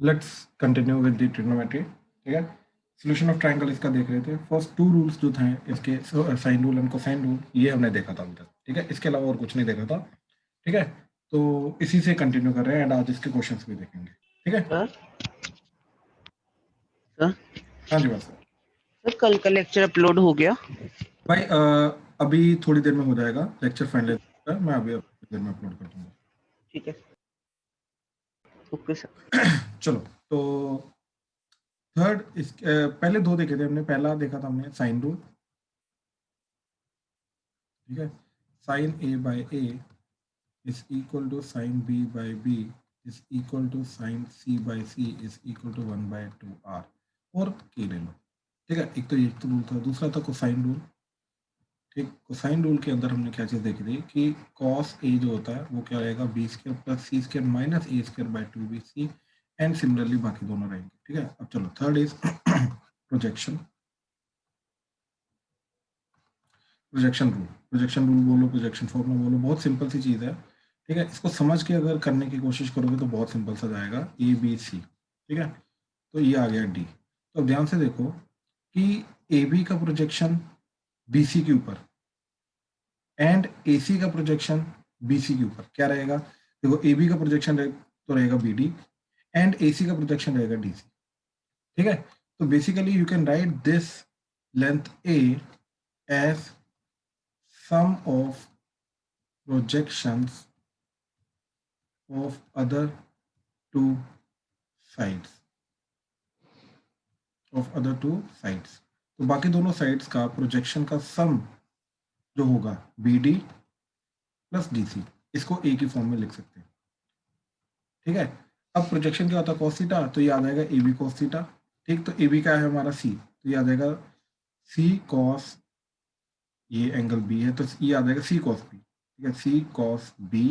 Let's continue with the trigonometry. ठीक है, solution of triangle इसका देख रहे थे। फर्स्ट टू रूल्स जो थे इसके, sine rule and cosine rule, ये हमने देखा था अभी तक। ठीक है, इसके अलावा और कुछ नहीं देखा था। ठीक है, तो इसी से कंटिन्यू कर रहे हैं एंड आज इसके क्वेश्चंस भी देखेंगे। ठीक है सर सर हाँ जी बस सर कल का लेक्चर अपलोड हो गया? भाई, अभी थोड़ी देर में हो जाएगा लेक्चर फाइनल। मैं अभी थोड़ी देर में अपलोड कर दूंगा। ठीक है, ओके सर। चलो, तो थर्ड इस पहले दो देखे थे हमने। पहला देखा था हमने साइन रूल। ठीक है, sine A by A is equal to sine B by B is equal to sine C by C is equal to 1/2r और के ले लो। ठीक है, एक तो ये तो रूल था। दूसरा था कोसाइन रूल। ठीक, कोसाइन रूल के अंदर हमने क्या चीज़ देखी थी कि कॉस ए जो होता है वो क्या रहेगा, B square plus C square minus A square by 2bc and similarly बाकी दोनों रहेंगे। ठीक है, अब चलो third is projection. Projection rule, projection rule बोलो, प्रोजेक्शन फॉर्मूला बोलो, बहुत सिंपल सी चीज़ है। ठीक है, इसको समझ के अगर करने की कोशिश करोगे तो बहुत सिंपल सा जाएगा, ए बी सी। ठीक है, तो ये आ गया डी। तो अब ध्यान से देखो कि ए बी का प्रोजेक्शन बी सी के ऊपर एंड ए सी का प्रोजेक्शन बी सी के ऊपर क्या रहेगा। देखो, ए बी का प्रोजेक्शन तो रहेगा B D and A C का प्रोजेक्शन रहेगा डी सी। ठीक है, तो basically you can write this length A as sum of projections of other two sides तो बाकी दोनों साइड्स का प्रोजेक्शन का सम जो होगा B D plus D C, इसको ए की फॉर्म में लिख सकते हैं। ठीक है, अब प्रोजेक्शन क्या होता है, कॉस थीटा, तो ये आ जाएगा ए बी कॉस थीटा। ठीक, तो ए बी का है हमारा सी, तो ये आ जाएगा सी कॉस, ये एंगल बी है तो ये आ जाएगा सी कॉस बी। ठीक है, सी कॉस बी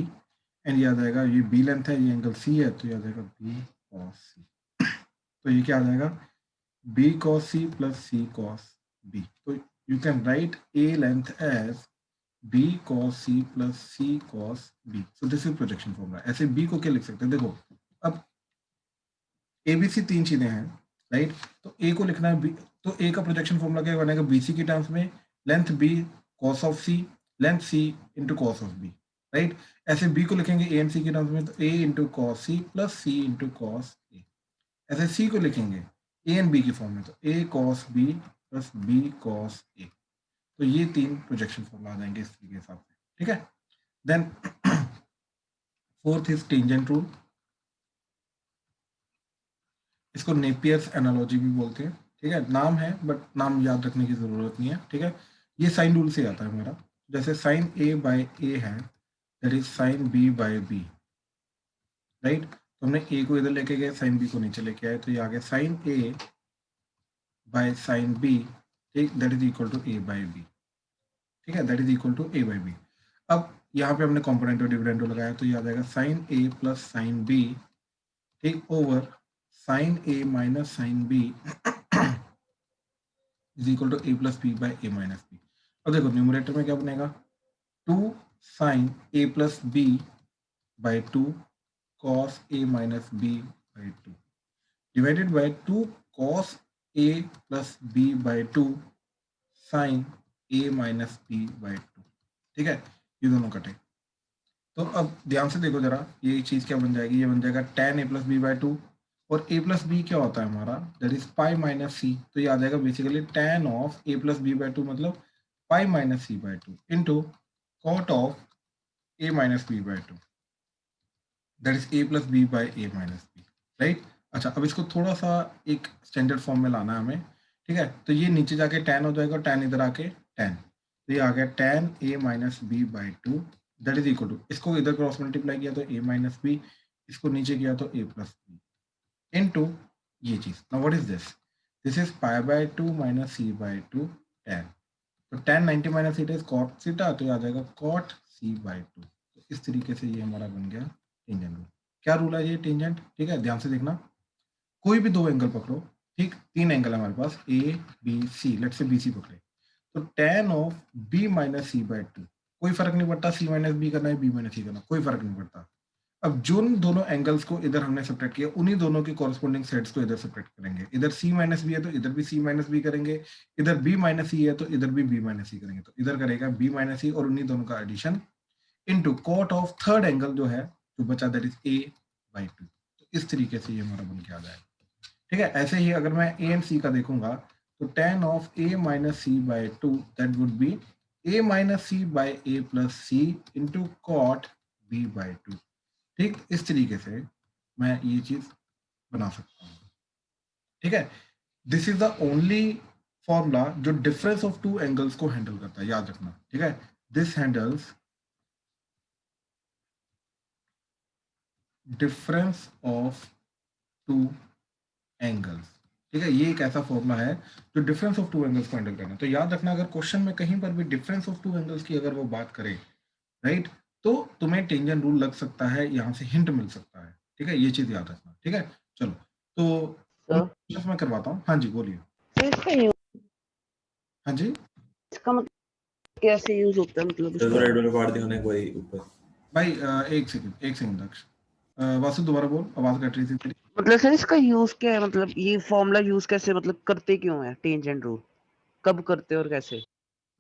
एंड ये आ जाएगा, ये बी लेंथ है, ये एंगल सी है, तो ये आ जाएगा बी कॉस सी। तो ये क्या आ जाएगा, B cos C plus C cos B. तो you can write A length as B cos C plus C cos B. So this is projection formula. ऐसे बी को क्या लिख सकते हैं, देखो अब ए बी सी तीन चीजें हैं, राइट। तो ए को लिखना है बी, तो ए का प्रोजेक्शन फॉर्मूला क्या बनेगा, बी सी की टर्म्स में length B cos of C, length C into cos of B, right. ऐसे बी को लिखेंगे ए एंड सी की टर्म्स में, तो A into cos C plus C into cos A. ऐसे सी को लिखेंगे ए एंड बी की फॉर्म में, तो A cos B plus B cos A. तो ये तीन प्रोजेक्शन फॉर्मूला आ जाएंगे इस के हिसाब से। ठीक है, then fourth is tangent rule. इसको नेपियर्स एनालॉजी भी बोलते हैं। ठीक है, नाम है बट नाम याद रखने की जरूरत नहीं है। ठीक है, ये साइन रूल से आता है हमारा। जैसे साइन ए बाय ए है, that is sine B by B, right. तो हमने ए को इधर लेके गए, साइन बी को नीचे लेके आए, तो ये आ गया sine A by sine B. ठीक, that is equal to A by B. ठीक है, that is equal to A by B. अब यहाँ पे हमने कॉम्पोनेंटो डिविडेंडो लगाया, तो ये आ जाएगा साइन ए प्लस साइन बी, ठीक, over sine A minus sine B is equal to A plus B by A minus B. अब देखो न्यूमरेटर में क्या बनेगा, 2 sine A plus B by 2 cos A minus B by 2 divided by 2 cos A plus B by 2 sine A minus B by 2। ठीक है, ये दोनों कटे। तो अब ध्यान से देखो जरा, ये चीज क्या बन जाएगी, ये बन जाएगा tan a plus B by 2 और a प्लस बी क्या होता है हमारा, that is pi minus C. तो ये आ जाएगा basically tan of a plus B by 2 मतलब pi minus C by 2 into cot of a minus B by 2, that is a plus B by a minus B, right. अच्छा, अब इसको थोड़ा सा एक स्टैंडर्ड फॉर्म में लाना है हमें। ठीक है, तो ये नीचे जाके tan हो जाएगा, tan इधर आके tan, तो ये आ गया tan a minus B by 2 that is equal to, इसको इधर क्रॉस मल्टीप्लाई किया तो a माइनस बी, इसको नीचे किया तो a प्लस बी इनटू ये चीज। Now what is this, this is pi by 2 minus C by 2 tan। तो tan 90 minus theta is cot theta, तो ये आ जाएगा cot c बाय 2। तो इस तरीके से ये हमारा बन गया टेंजेंट रूल। क्या रूल है ये, टेंजेंट। ठीक है, ध्यान से देखना, कोई भी दो एंगल पकड़ो, ठीक, तीन एंगल है हमारे पास A B C, let say B C पकड़े, तो tan of b minus C by 2, कोई फर्क नहीं पड़ता सी माइनस बी करना है बी माइनस सी करना, कोई फर्क नहीं पड़ता। अब जिन दोनों एंगल्स को इधर हमने सब्ट्रैक्ट किया उन्हीं दोनों के कॉरस्पॉन्डिंग सेट्स को इधर सब्ट्रैक्ट करेंगे। इधर c माइनस बी है तो इधर भी c माइनस बी करेंगे, इधर b माइनस सी है तो इधर भी b माइनस सी करेंगे, तो इधर करेगा b माइनस सी और उन्हीं दोनों का addition into cot of third angle जो है जो बचा दैट इज a/2। तो इस तरीके से ये हमारा बन के आ जाएगा। ठीक है, ऐसे ही अगर मैं a एंड c का देखूंगा तो tan of a minus C by 2 that would be a minus C by a plus C into cot b/2। ठीक, इस तरीके से मैं ये चीज बना सकता हूँ। ठीक है, this is the only formula जो डिफरेंस ऑफ टू एंगल्स को हैंडल करता है, याद रखना। ठीक है, this handles difference of two angles. ठीक है, ये एक ऐसा फॉर्मूला है जो डिफरेंस ऑफ टू एंगल्स को हैंडल करना है। तो याद रखना, अगर क्वेश्चन में कहीं पर भी डिफरेंस ऑफ टू एंगल्स की अगर वो बात करे, राइट, तो तुम्हें टेंजेंट रूल लग सकता है, यहाँ से हिंट मिल सकता है। ठीक है, ये चीज याद रखना। ठीक है, चलो तो सर मैं करवाता हूँ। हाँ जी बोलिए। तो हाँ जी इसका मतलब कैसे यूज होता है, मतलब तो इसका रेड वाले पार्ट दिखाने को ही ऊपर। भाई एक सेकंड दक्ष, वासु दोबारा बोल, आवाज कट रही थी तेरी। मतलब सर इसका यूज क्या है, मतलब ये फॉर्मूला यूज कैसे, मतलब करते क्यों है टेंजेंट रूल, कब करते और कैसे?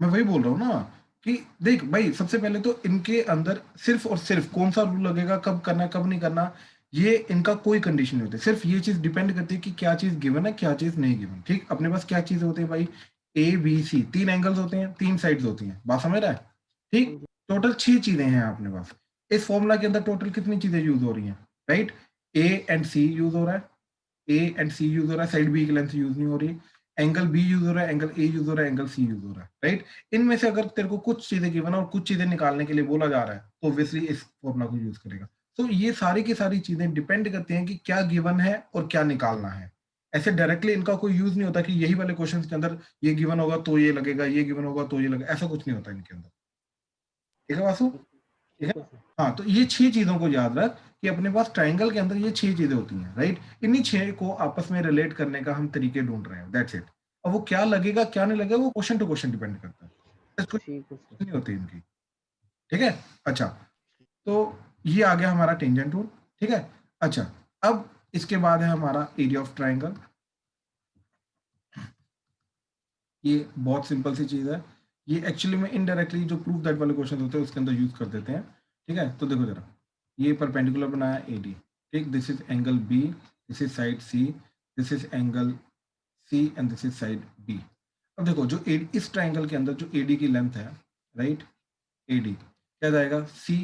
मैं वही बोल रहा हूँ ना कि देख भाई, सबसे पहले तो इनके अंदर सिर्फ और सिर्फ कौन सा रूल लगेगा, कब करना है कब नहीं करना, ये इनका कोई कंडीशन नहीं होती। सिर्फ ये चीज डिपेंड करती है कि क्या चीज गिवन है क्या चीज नहीं गिवन। ठीक, अपने पास क्या चीज होती है भाई, ए बी सी, तीन एंगल्स होते हैं, तीन साइड्स होती हैं, बात समझ रहा है। ठीक, टोटल 6 चीजें हैं अपने पास। इस फॉर्मूला के अंदर टोटल कितनी चीजें यूज हो रही हैं, right, A and C use हो रहा है, ए एंड सी यूज हो रहा है, साइड बी की लेंथ यूज नहीं हो रही, एंगल बी यूज हो रहा है, एंगल ए यूज हो रहा है, एंगल सी यूज हो रहा है, राइट। इनमें से अगर तेरे को कुछ चीजें गिवन और कुछ चीजें निकालने के लिए बोला जा रहा है तो ऑब्वियसली इस फॉर्मूला को यूज करेगा। तो ये सारी की सारी चीजें डिपेंड करती हैं कि क्या गिवन है और क्या निकालना है। ऐसे डायरेक्टली इनका कोई यूज नहीं होता कि यही वाले क्वेश्चन के अंदर ये गिवन होगा तो ये लगेगा, ये गिवन होगा तो ये लगेगा, ऐसा कुछ नहीं होता इनके अंदर। ठीक है वासु, ठीक ठीक है। है सर। हाँ, तो ये 6 चीजों को याद रख कि अपने पास ट्राइंगल के अंदर ये 6 चीजें होती हैं, राइट। इन्हीं 6 को आपस में रिलेट करने का हम तरीके ढूंढ रहे हैं, दैट्स इट। अब वो क्या लगेगा क्या नहीं लगेगा वो क्वेश्चन टू क्वेश्चन डिपेंड करता है, इसको ठीक है सर। नहीं होती इनकी। ठीक है, अच्छा, तो ये आ गया हमारा टेंजेंट रूल। ठीक है, अच्छा, अब इसके बाद है हमारा एरिया ऑफ ट्राइंगल। ये बहुत सिंपल सी चीज है, ये एक्चुअली में इनडायरेक्टली जो प्रूफ दैट वाले क्वेश्चन होते हैं उसके अंदर यूज कर देते हैं। ठीक है, तो देखो जरा, ये परपेंडिकुलर बनाया एडी, ठीक, this is angle B, this is side C, this is angle C and this is side B. अब देखो जो इस ट्राइंगल के अंदर जो एडी की लेंथ है, राइट, एडी क्या जाएगा, सी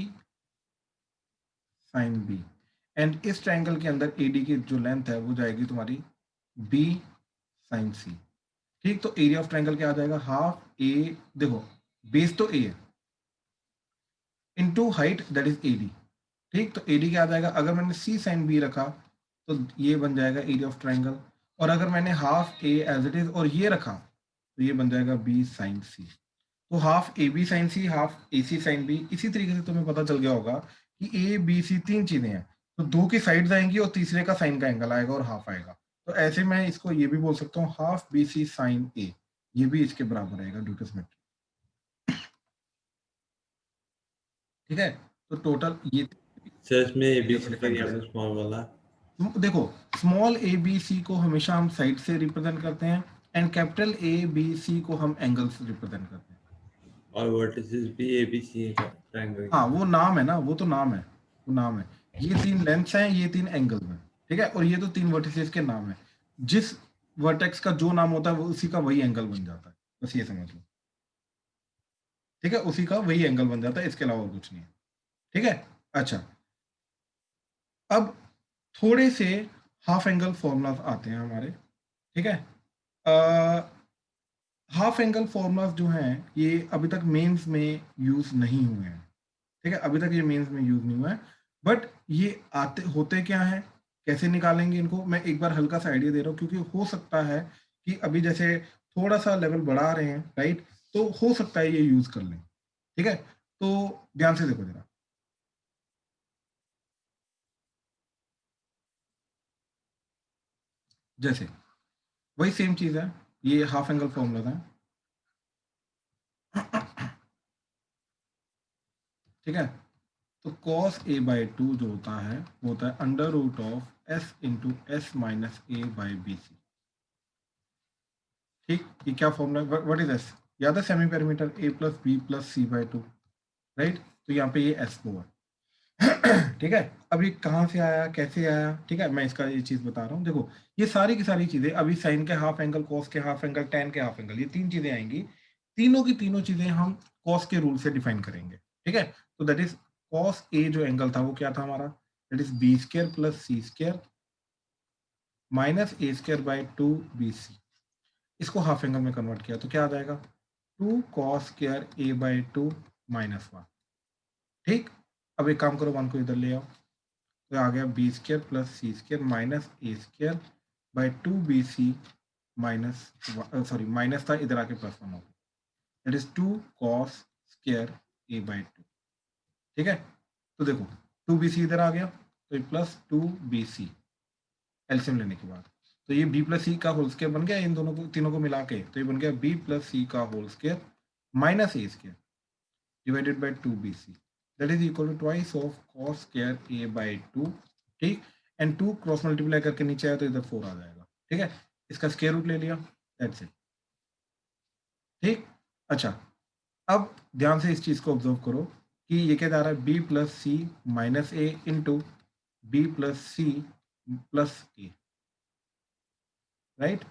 साइन बी, एंड इस ट्राइंगल के अंदर एडी की जो लेंथ है वो जाएगी तुम्हारी बी साइन सी। ठीक, तो एरिया ऑफ ट्राइंगल क्या आ जाएगा, हाफ ए, देखो बेस तो ए है into height that is AD. ठीक, तो एडी क्या आ जाएगा, अगर मैंने सी साइन बी रखा तो ये बन जाएगा एरिया ऑफ ट्राइंगल, और अगर मैंने half A as it is और ये रखा तो ये बन जाएगा बी साइन सी। तो half A B sine C, half A C sine B. इसी तरीके से तुम्हें पता चल गया होगा कि ए बी सी तीन चीजें हैं, तो दो की साइड्स आएंगी और तीसरे का साइन का एंगल आएगा और हाफ आएगा। तो ऐसे मैं इसको ये भी बोल सकता हूँ हाफ बी सी साइन ए, ये भी इसके बराबर आएगा ड्यू टू सिमेट्री। ठीक है, तो टोटल ये सर इसमें एबीसी फिर डिपेंड यहाँ करेगा। पे स्मॉल वाला। देखो, स्मॉल ए बी सी को हमेशा हम साइड से रिप्रेजेंट करते हैं and capital A B C को हम एंगल्स रिप्रेजेंट करते हैं। और वर्टिसेस भी एबीसी है ट्रायंगल हाँ, के। वो नाम है ना, वो तो नाम है, वो नाम है। ये तीन लेंथ्स हैं, ये तीन एंगल्स हैं। ठीक है, और ये तो तीन वर्टिसेस के नाम है। जिस वर्टेक्स का जो नाम होता है वो उसी का वही एंगल बन जाता है, बस ये समझ लो। ठीक है, उसी का वही एंगल बन जाता है, इसके अलावा और कुछ नहीं है। ठीक है, अच्छा, अब थोड़े से हाफ एंगल फॉर्मूलाज आते हैं हमारे। ठीक है, हाफ एंगल फॉर्मूलाज जो हैं ये अभी तक मेंस में यूज नहीं हुए हैं। ठीक है, अभी तक ये मेंस में यूज नहीं हुआ है, बट ये आते होते क्या है, कैसे निकालेंगे इनको, मैं एक बार हल्का सा आइडिया दे रहा हूँ, क्योंकि हो सकता है कि अभी जैसे थोड़ा सा लेवल बढ़ा रहे हैं, राइट, तो हो सकता है ये यूज कर लें। ठीक है, तो ध्यान से देखो जरा, जैसे वही सेम चीज है, ये हाफ एंगल फॉर्मूला है। ठीक है, तो cos a बाई 2 जो होता है वो होता है under root of s into S minus A by B C. ठीक, ये क्या फॉर्मूला है, व्हाट इज एस, याद है semi perimeter a plus B plus C by 2, right. तो यहाँ पे ये एस हुआ। ठीक है, अब ये कहाँ से आया, कैसे आया, ठीक है, मैं इसका ये चीज बता रहा हूँ। देखो ये सारी की सारी चीजें अभी साइन के हाफ एंगल, कॉस के हाफ एंगल, टेन के हाफ एंगल, ये तीन चीजें आएंगी। तीनों की तीनों चीजें हम कॉस के रूल से डिफाइन करेंगे। ठीक है, तो दैट इज कॉस ए जो एंगल था वो क्या था हमारा, that is B square plus C square minus A square by 2bc। इसको हाफ एंगल में कन्वर्ट किया तो क्या आ जाएगा, 2 cos square A by 2 minus 1। ठीक, अब एक काम करो, 1 को इधर ले आओ, तो आ गया B square plus C square minus A square by 2bc minus, sorry minus था इधर आके प्लस 1 हो गया, that is 2 cos square A by 2। ठीक है, तो देखो 2bc इधर आ गया तो ये प्लस 2bc एलसीएम लेने के बाद, तो ये b प्लस सी का होल स्क्वायर बन गया इन दोनों को, तीनों को मिला के, तो ये बन गया b प्लस सी का whole square minus A square divided by 2bc, that is equal to twice of cos square a by 2। ठीक, एंड 2 क्रॉस मल्टीप्लाई करके नीचे आया तो इधर 4 आ जाएगा। ठीक है, इसका स्क्वायर रूट ले लिया, दैट्स इट। ठीक, अच्छा अब ध्यान से इस चीज को ऑब्जर्व करो कि ये क्या जा रहा है, b plus C minus A into B plus C plus A, right,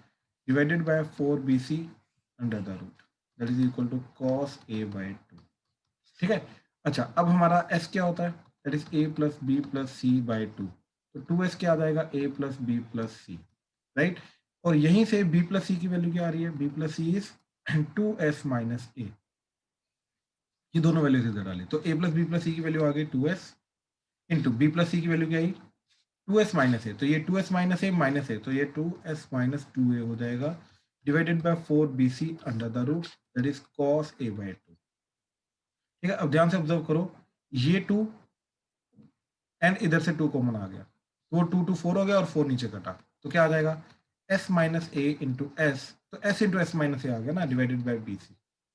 divided by 4bc under the root, that is equal to cos a by 2। ठीक है, अच्छा अब हमारा s क्या होता है, that is a plus b plus c by 2, तो 2s क्या आ जाएगा, a plus b plus c, right। और यहीं से b plus c की वैल्यू क्या आ रही है, b plus c is 2s minus a, ये दोनों वैल्यूज इधर डाली, तो a plus b plus c की वैल्यू आ गई 2s into b plus c की वैल्यू क्या आई 2s माइनस है, तो ये 2s माइनस है माइनस है, तो ये 2s माइनस 2a हो जाएगा divided by 4bc under the root, that is cos a by 2। ठीक है, अब ध्यान से ऑब्जर्व करो, ये 2 एंड इधर से 2 कॉमन आ गया, तो वो 2 4 हो गया और 4 नीचे कटा, तो क्या आ जाएगा s माइनस a इंटू एस, तो s into S minus A आ गया ना divided by bc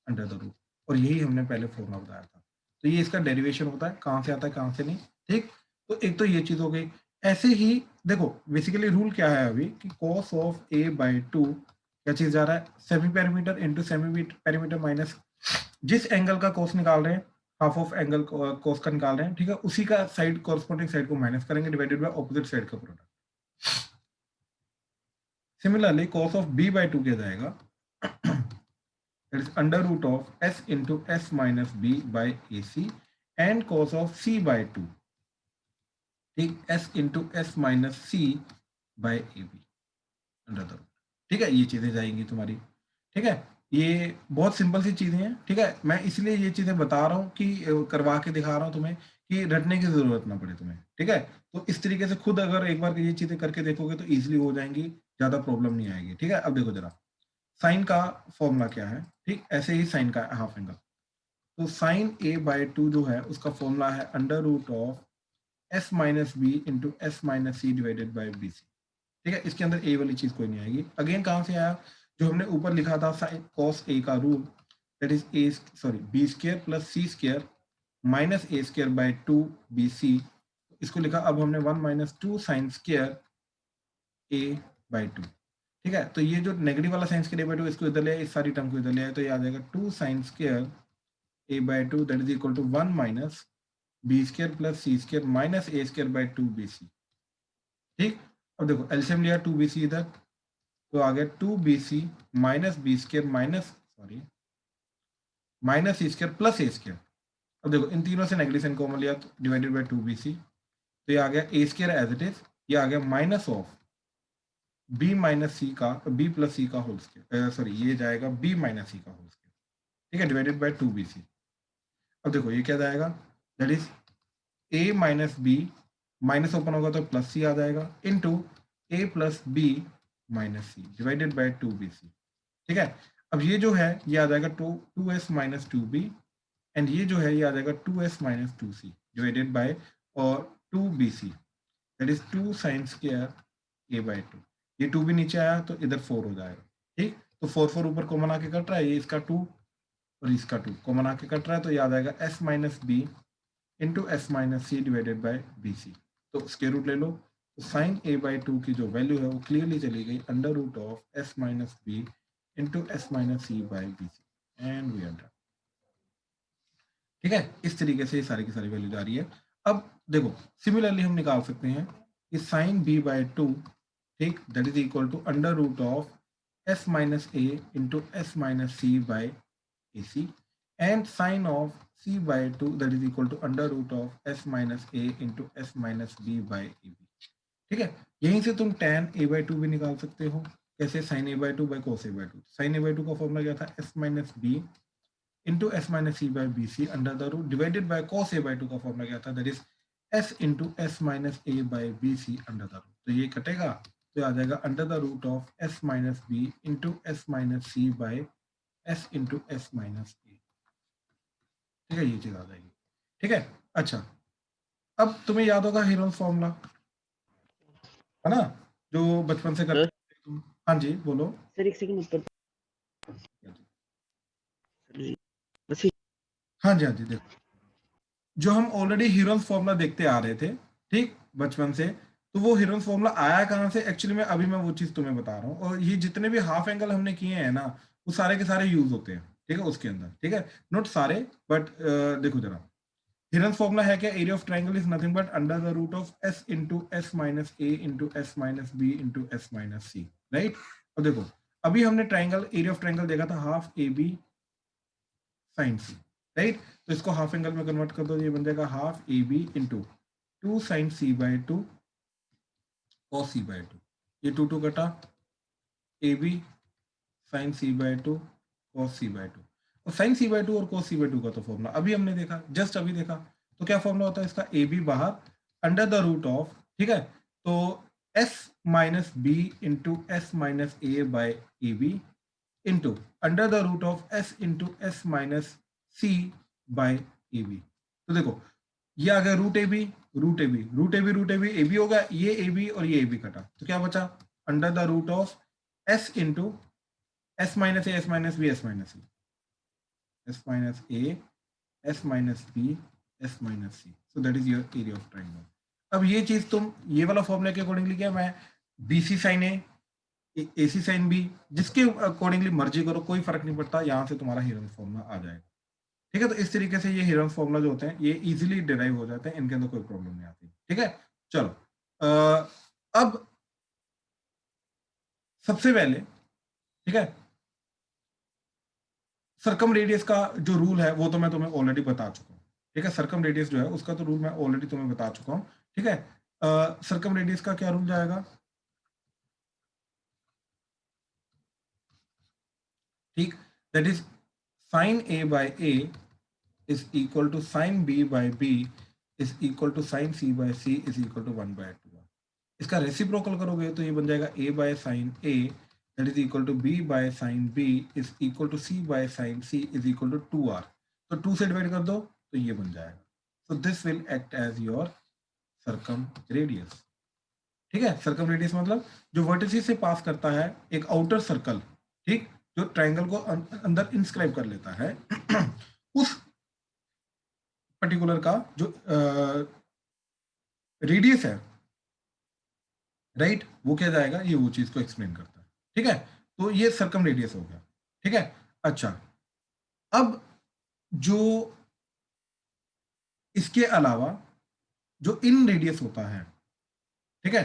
under the root, और यही हमने पहले फॉर्मूला बताया था। तो ये इसका डेरिवेशन होता है, कहाँ से आता है कहाँ से नहीं। ठीक, तो एक तो ये चीज हो गई। ऐसे ही देखो बेसिकली रूल क्या है अभी कि cos ऑफ a बाई 2 क्या चीज जा रहा है, semi perimeter into semi perimeter minus जिस एंगल का cos निकाल रहे हैं, हाफ ऑफ एंगल cos का निकाल रहे हैं, ठीक है, उसी का साइड कॉरस्पॉन्डिंग साइड को माइनस करेंगे डिवाइडेड बाय ऑपोजिट साइड का product. Similarly cos of b by 2 क्या जाएगा, that is under root of s into s minus b by ac and cos of c by 2, ठीक, s into s minus c by ab under the root. ठीक है, ये चीजें जाएंगी तुम्हारी। ठीक है, ये बहुत सिंपल सी चीजें हैं। ठीक है, मैं इसलिए ये चीजें बता रहा हूँ कि करवा के दिखा रहा हूँ तुम्हें कि रटने की जरूरत ना पड़े तुम्हें। ठीक है, तो इस तरीके से खुद अगर एक बार ये चीजें करके देखोगे तो इजिली हो जाएंगी, ज्यादा प्रॉब्लम नहीं आएगी। ठीक है, अब देखो जरा साइन का फॉर्मूला क्या है। ठीक, ऐसे ही साइन का हाफ एंगल, तो साइन a बाई 2 जो है उसका फॉर्मूला है under root of s minus B into S minus c divided by B C. ठीक है, इसके अंदर a वाली चीज कोई नहीं आएगी। अगेन कहाँ से आया, जो हमने ऊपर लिखा था साइन कॉस a का rule, that is a sorry b square plus C square minus A square by 2bc, इसको लिखा अब हमने 1 माइनस 2 साइन स्क्वायर a बाई 2। ठीक है, तो ये जो नेगेटिव वाला साइन स्क्वायर a बाई 2 इसको इधर ले आए, इस सारी टर्म को इधर ले आए, तो ये आ जाएगा 2 sine square a by 2 that is equal to 1 minus B square plus C square minus A square by 2bc। ठीक, अब देखो एलसीएम लिया 2bc इधर, तो आ गया 2bc minus B square minus sorry minus सी स्क्वायर प्लस ए स्क्वायर। अब देखो इन तीनों से नेगेटिव साइन कॉमन लिया तो डिवाइडेड बाय 2bc, तो ये आ गया ए स्क्वायर एज इट इज, ये आ गया माइनस ऑफ b माइनस सी का b प्लस सी का होल स्क्वायर, सॉरी ये जाएगा b माइनस सी का होल स्क्वायर। ठीक है, डिवाइडेड बाय 2bc। अब देखो ये क्या जाएगा, that is a minus b, minus open होगा तो प्लस सी आ जाएगा into a plus b minus c divided by 2bc। ठीक है, अब ये जो है ये आ जाएगा 2s माइनस 2b एंड ये जो है ये आ जाएगा 2s minus 2c divided bye और 2bc, that is 2 sine square a by 2। ये 2 भी नीचे आया तो इधर 4 हो जाएगा। ठीक, तो 4 ऊपर कॉमन आके कट रहा है, ये इसका 2 और इसका 2 कॉमन आके कट रहा है, तो ये आ जाएगा s minus B into S minus c divided by b c. तो स्क्वायर रूट ले लो, तो साइन ए बाई टू की जो वैल्यू है वो क्लियरली चली गई under root of s minus B into S minus C by B c and we are done. ठीक है, इस तरीके से ये सारी की सारी वैल्यू जा रही है। अब देखो सिमिलरली हम निकाल सकते हैं कि साइन बी बाई टू, ठीक, that is equal to under root of s minus A into S minus C by a c and sine of c by 2 that is equal to under root of s minus a into s minus b by ab। ठीक है, यहीं से तुम tan a by 2 भी निकाल सकते हो। कैसे? sin a by 2 by cos a by 2। sin a by 2 का फॉर्मूला क्या था? s minus b into s minus c by bc under the root divided by cos a by 2 का formula क्या था? that is s into s minus a by bc under the root। तो ये कटेगा तो आ जाएगा under the root of s minus b into s minus c by s into s minus a। ठीक है, ये चीज आ जाएगी। ठीक है, अच्छा, अब तुम्हें याद होगा हीरोन्स फॉर्मूला, है ना, जो बचपन से करते थे तुम। हाँ जी बोलो। सर एक सेकंड ऊपर। हाँ जी, हाँ जी, देखो जो हम ऑलरेडी हीरोन्स फॉर्मूला देखते आ रहे थे, ठीक, बचपन से, तो वो हीरोन्स फॉर्मूला आया कहाँ से? एक्चुअली में अभी मैं वो चीज तुम्हें बता रहा हूँ, और ये जितने भी हाफ एंगल हमने किए हैं ना, वो सारे के सारे यूज होते हैं, ठीक है, उसके अंदर। ठीक है, नॉट सारे बट देखो जरा, हीरोन्स फॉर्मूला है क्या? Area of triangle is nothing but under the root of s into S minus A into S minus B into S minus c, right. अब देखो, अभी हमने ट्रायंगल, एरिया ऑफ ट्रायंगल देखा था half A B sine C, right. तो इसको half angle में convert कर दो, ये बन जाएगा half A b into two sine C by two cos C by two. ये टू टू कटा, a B sine C by two cos C by two. और साइन सी बाई टू और कॉस सी बाई टू का तो formula अभी हमने देखा, just अभी देखा। तो क्या फॉर्मूला होता है इसका? ए बी बाहर अंडर द रूट ऑफ, ठीक है, तो s minus B into S minus A by a b into under the root of s into S minus C by a b. तो देखो ये आ गया root a b, root a b, root a b, root a b, a b होगा, ये A B और ये A B कटा, तो क्या बचा? Under the root of s into S minus a, s minus b, s minus c, s minus a, s minus b, s minus c. So that is your area of triangle. अब ये चीज तुम ये वाला formula के accordingly क्या, मैं B C sign ए C sine B, जिसके अकॉर्डिंगली मर्जी करो, कोई फर्क नहीं पड़ता, यहाँ से तुम्हारा हीरोन्स फॉर्मूला आ जाएगा। ठीक है, तो इस तरीके से ये हीरोन्स फॉर्मूला जो होते हैं ये इजीली डिराइव हो जाते हैं, इनके अंदर कोई प्रॉब्लम नहीं आती। ठीक है, चलो अब सबसे पहले, ठीक है, सर्कम रेडियस का जो रूल है वो तो मैं तुम्हें ऑलरेडी बता चुका हूँ। ठीक है, सर्कम रेडियस जो है उसका तो रूल मैं ऑलरेडी तुम्हें बता चुका हूँ। ठीक है, सर्कम रेडियस का क्या रूल जाएगा? ठीक, that is sine A by A is equal to sine B by B is equal to sine C by C is equal to 1/2। इसका रेसिप्रोकल करोगे तो ये बन जाएगा a by sine a that is equal to b by sine b is equal to c by sine c is equal to 2r। तो 2 से divide कर दो तो ये बन जाएगा। So this will act as your circum radius. ठीक है, सर्कम रेडियस मतलब जो वर्टिसेस से पास करता है एक आउटर सर्कल, ठीक, जो ट्राइंगल को अंदर इंस्क्राइब कर लेता है उस पर्टिकुलर का जो रेडियस है, राइट, वो क्या जाएगा, ये वो चीज को एक्सप्लेन करता है। ठीक है, तो ये सर्कम रेडियस हो गया। ठीक है, अच्छा, अब जो इसके अलावा जो इन रेडियस होता है, ठीक है,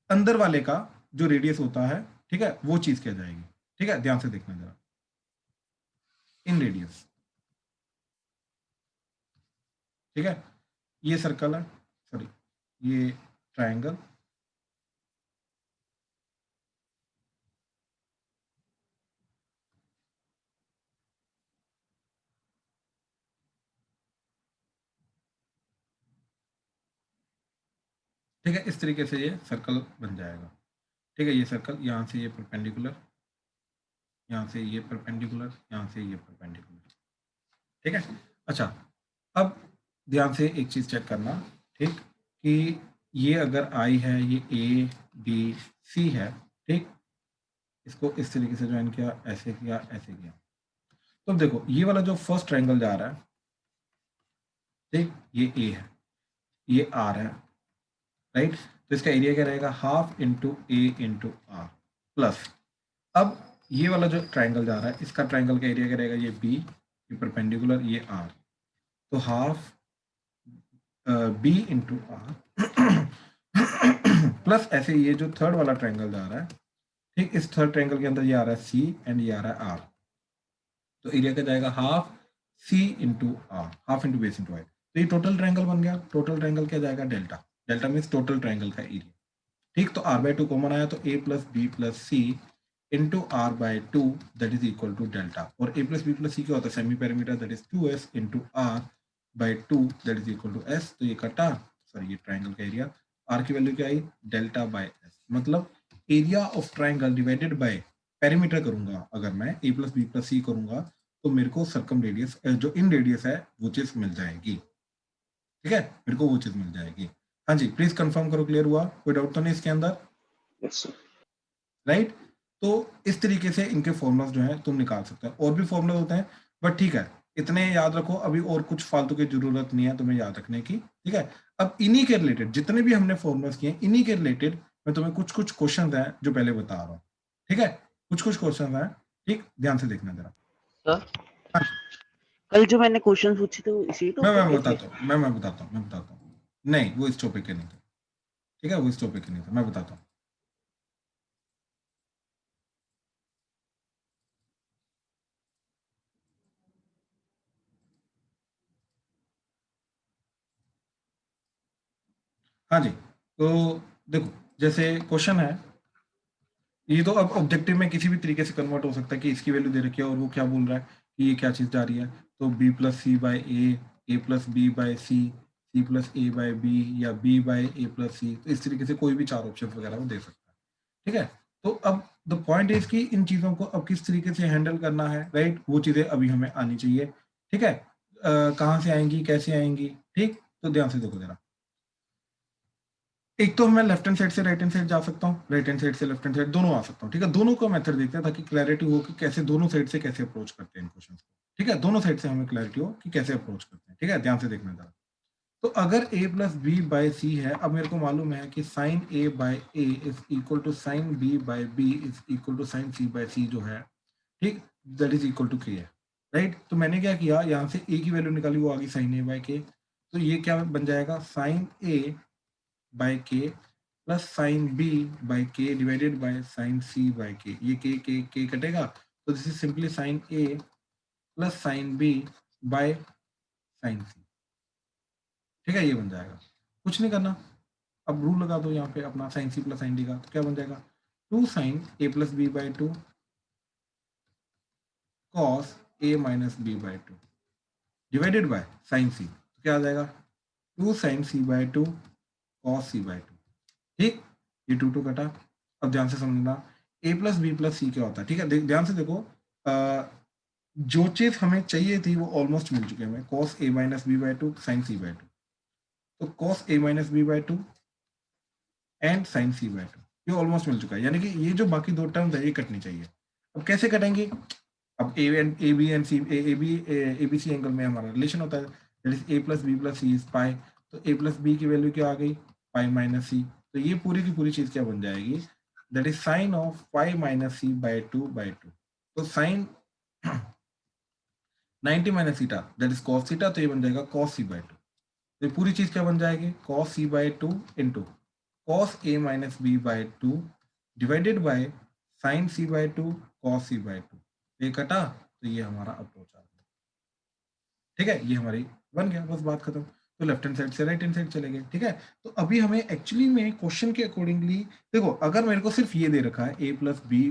अंदर वाले का जो रेडियस होता है, ठीक है, वो चीज क्या जाएगी? ठीक है, ध्यान से देखना जरा, इन रेडियस। ठीक है, ये सर्कल है, सॉरी ये ट्राइंगल, ठीक है, इस तरीके से ये सर्कल बन जाएगा। ठीक है, ये सर्कल यहाँ से ये परपेंडिकुलर, यहाँ से ये परपेंडिकुलर, यहाँ से ये परपेंडिकुलर। ठीक है, अच्छा, अब ध्यान से एक चीज चेक करना, ठीक, कि ये अगर आई है, ये ए बी सी है, ठीक, इसको इस तरीके से ज्वाइन किया, ऐसे किया, ऐसे किया। तो अब देखो ये वाला जो फर्स्ट ट्रायंगल जा रहा है, ठीक, ये ए है, ये आर है, राइट। तो इसका एरिया क्या रहेगा, half into a into r plus, अब ये वाला जो ट्राइंगल जा रहा है इसका ट्राइंगल का एरिया क्या रहेगा, ये बी, ये परपेंडिकुलर, ये आर, तो half b into r plus ऐसे ये जो थर्ड वाला ट्राइंगल जा रहा है, ठीक, इस थर्ड ट्राइंगल के अंदर ये आ रहा है सी एंड ये आ रहा है आर, तो एरिया क्या जाएगा, half C into R, half into base into I, तो ये टोटल ट्राइंगल बन गया। टोटल ट्राइंगल क्या जाएगा, delta, delta means total triangle का एरिया, ठीक। तो आर बाई टू कॉमन आया, तो ए plus B plus C into R by two that is equal to delta, और A plus B plus C क्या होता है, semi perimeter, that is 2s into R by two that is equal to S, तो ये कटा, sorry ये triangle का area, are की वैल्यू क्या आई, डेल्टा बाई एस, मतलब area of triangle divided by parameter करूंगा, अगर मैं ए प्लस बी प्लस सी करूंगा तो मेरे को सर्कम रेडियस जो इन रेडियस है वो चीज मिल जाएगी, ठीक है, मेरे को वो चीज मिल जाएगी। हाँ जी, प्लीज कंफर्म करो, क्लियर हुआ, कोई डाउट तो नहीं इसके अंदर, यस सर। राइट। तो इस तरीके से इनके फॉर्मुलास जो है तुम निकाल सकते हो, और भी फॉर्मुला होते हैं, बट ठीक है इतने याद रखो, अभी और कुछ फालतू की जरूरत नहीं है तुम्हें याद रखने की, ठीक है। अब इन्हीं के रिलेटेड जितने भी हमने फॉर्मुलास किए इन्हीं के रिलेटेड मैं तुम्हें कुछ कुछ क्वेश्चन हैं जो पहले बता रहा हूँ, ठीक है, कुछ कुछ क्वेश्चन हैं, ठीक, ध्यान से देखना जरा। सर हाँ जी, कल जो मैंने क्वेश्चन पूछे थे वो इसी टॉपिक मैं के थे? बताता हूँ, मैं बताता हूँ, नहीं वो इस टॉपिक के नहीं थे, ठीक है, वो इस टॉपिक के नहीं थे, मैं बताता हूँ। हाँ जी, तो देखो जैसे क्वेश्चन है, ये तो अब ऑब्जेक्टिव में किसी भी तरीके से कन्वर्ट हो सकता है कि इसकी वैल्यू दे रखी है और वो क्या बोल रहा है कि ये क्या चीज जा रही है, तो b plus C by A plus B by c plus a by b, या बी बाई ए प्लस सी, तो इस तरीके से कोई भी चार ऑप्शन वगैरह वो दे सकता है, ठीक है। तो अब द पॉइंट इज कि इन चीजों को अब किस तरीके से हैंडल करना है, राइट, वो चीजें अभी हमें आनी चाहिए, ठीक है। कहाँ से आएंगी, कैसे आएंगी, ठीक, तो ध्यान से देखो जरा। एक तो मैं लेफ्ट हैंड साइड से राइट हैंड साइड जा सकता हूँ, राइट हैंड साइड से लेफ्ट हैंड साइड दोनों आ सकता हूँ, ठीक है, दोनों का मेथड देखते हैं ताकि क्लैरिटी हो कि कैसे दोनों साइड से कैसे अप्रोच करते हैं इन क्वेश्चन को, ठीक है, दोनों साइड से हमें क्लैरिटी हो कि कैसे अप्रोच करते हैं, ठीक है, ध्यान से देखना जरा। तो अगर a plus B by C है, अब मेरे को मालूम है कि sine a by A is equal to sine b by B is equal to sine c by C जो है, ठीक, that is equal to k है, राइट। तो मैंने क्या किया, यहाँ से a की वैल्यू निकाली, वो आ गई साइन a बाई के, तो ये क्या बन जाएगा, sine a by K plus sine B by K divided by sine C by K, ये के कटेगा, तो this is simply sine A plus sine B by sine C, ठीक है, ये बन जाएगा, कुछ नहीं करना, अब रूल लगा दो यहाँ पे अपना sine C plus sine D का, तो क्या बन जाएगा, two sine A plus B by two cos A minus B by two divided by sine C, तो क्या आ जाएगा, two sine C by two cos C by two, ठीक, ये टू टू कटा। अब ध्यान से समझना, A plus B plus C क्या होता है, ठीक है, ध्यान से देखो, जो चीज हमें चाहिए थी वो ऑलमोस्ट मिल चुके हैं, cos A minus B by two sine C by two, तो cos A minus B by two and sine C by two, ये ऑलमोस्ट मिल चुका है, यानी कि ये जो बाकी दो टर्म्स है ये कटनी चाहिए। अब कैसे कटेंगे, अब a b and c a B c angle में हमारा रिलेशन होता है, that is a plus B plus c is pi, तो ए प्लस बी की वैल्यू क्या आ गई, पाई माइनस सी, तो ये पूरी की पूरी चीज क्या बन जाएगी, that is sine of pi minus C by two, तो sine 90 minus theta that is cos theta, तो ये बन जाएगा कॉस सी बाई टू, तो ये पूरी चीज क्या बन जाएगी, cos C by two into cos A minus B by two divided by sine C by two cos C by two, ये कटा, तो ये हमारा अप्रोच आ गया, ठीक है, ये हमारी बन गया, बस बात खत्म। तो लेफ्ट हैंड साइड से राइट हैंड साइड चले गए, ठीक है। तो अभी हमें एक्चुअली में क्वेश्चन के अकॉर्डिंगली देखो, अगर मेरे को सिर्फ ये दे रखा है A plus B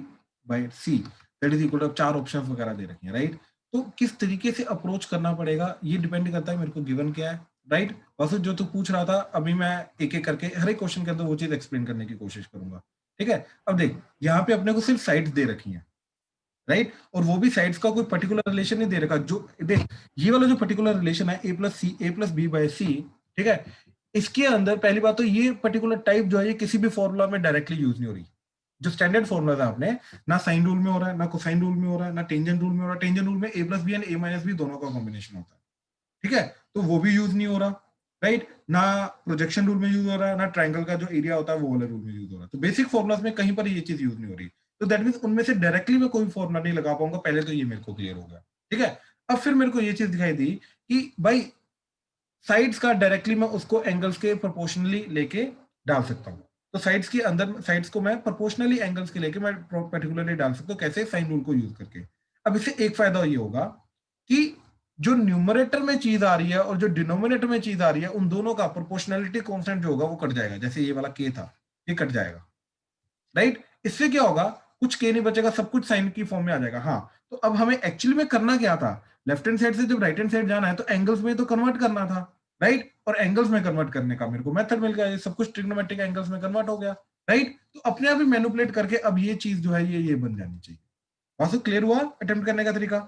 by C that is equal to, चार ऑप्शन वगैरह दे रखे हैं, राइट, तो किस तरीके से अप्रोच करना पड़ेगा ये डिपेंड करता है मेरे को गिवन क्या है, राइट। बस जो तू पूछ रहा था अभी मैं एक एक करके हर एक क्वेश्चन के अंदर वो चीज एक्सप्लेन करने की कोशिश करूंगा, ठीक है। अब देख यहाँ पे अपने को सिर्फ साइड्स दे रखी हैं, राइट, और वो भी साइड्स का कोई पर्टिकुलर रिलेशन नहीं दे रखा, जो देख ये वाला जो पर्टिकुलर रिलेशन है ए प्लस बी बाय सी, ठीक है, इसके अंदर पहली बात तो ये पर्टिकुलर टाइप जो है ये किसी भी फॉर्मूला में डायरेक्टली यूज नहीं हो रही, जो स्टैंडर्ड फॉर्मूला है आपने ना साइन रूल में हो रहा है, ना कोसाइन रूल में हो रहा है, ना टेंजेंट रूल में हो रहा है, टेंजेंट रूल में A plus B and A minus B दोनों का कॉम्बिनेशन होता है, ठीक है। तो वो भी यूज नहीं हो रहा, राइट, ना प्रोजेक्शन रूल में यूज हो रहा है, ना ट्राइंगल का जो एरिया होता है वो वाला रूल में यूज हो रहा है। तो बेसिक फॉर्मुलाज में कहीं पर ये चीज यूज नहीं हो रही, तो दैट मीन उनमें से डायरेक्टली मैं कोई फॉर्मुला नहीं लगा पाऊंगा। पहले तो ये मेरे को क्लियर हो गया, ठीक है। अब फिर मेरे को ये चीज दिखाई दी कि भाई साइड्स का डायरेक्टली मैं उसको एंगल्स के प्रोपोर्शनली लेके डाल सकता हूँ। तो साइड्स के अंदर साइड्स को मैं प्रोपोर्शनली एंगल्स के लेके मैं पर्टिकुलरली डाल सकता हूँ, कैसे, साइन रूल को यूज करके। अब इससे एक फायदा ये होगा कि जो न्यूमरेटर में चीज आ रही है और जो डिनोमिनेटर में चीज आ रही है, उन दोनों का प्रोपोर्शनलिटी कांस्टेंट जो होगा वो कट जाएगा। जैसे ये वाला के था, ये कट जाएगा, राइट। इससे क्या होगा, कुछ के नहीं बचेगा, सब कुछ साइन की फॉर्म में आ जाएगा। हाँ, तो अब हमें एक्चुअली में करना क्या था, लेफ्ट हैंड साइड से जब राइट हैंड साइड जाना है तो एंगल्स में तो कन्वर्ट करना था, राइट। और एंगल्स में कन्वर्ट करने का मेरे को मेथड मिल गया, ये सब कुछ ट्रिग्नोमेट्रिक एंगल्स में कन्वर्ट हो गया, राइट। तो अपने आप ही मैनिपुलेट करके अब ये चीज जो है ये बन जानी चाहिए। वासु क्लियर हुआ अटेम्प्ट करने का तरीका?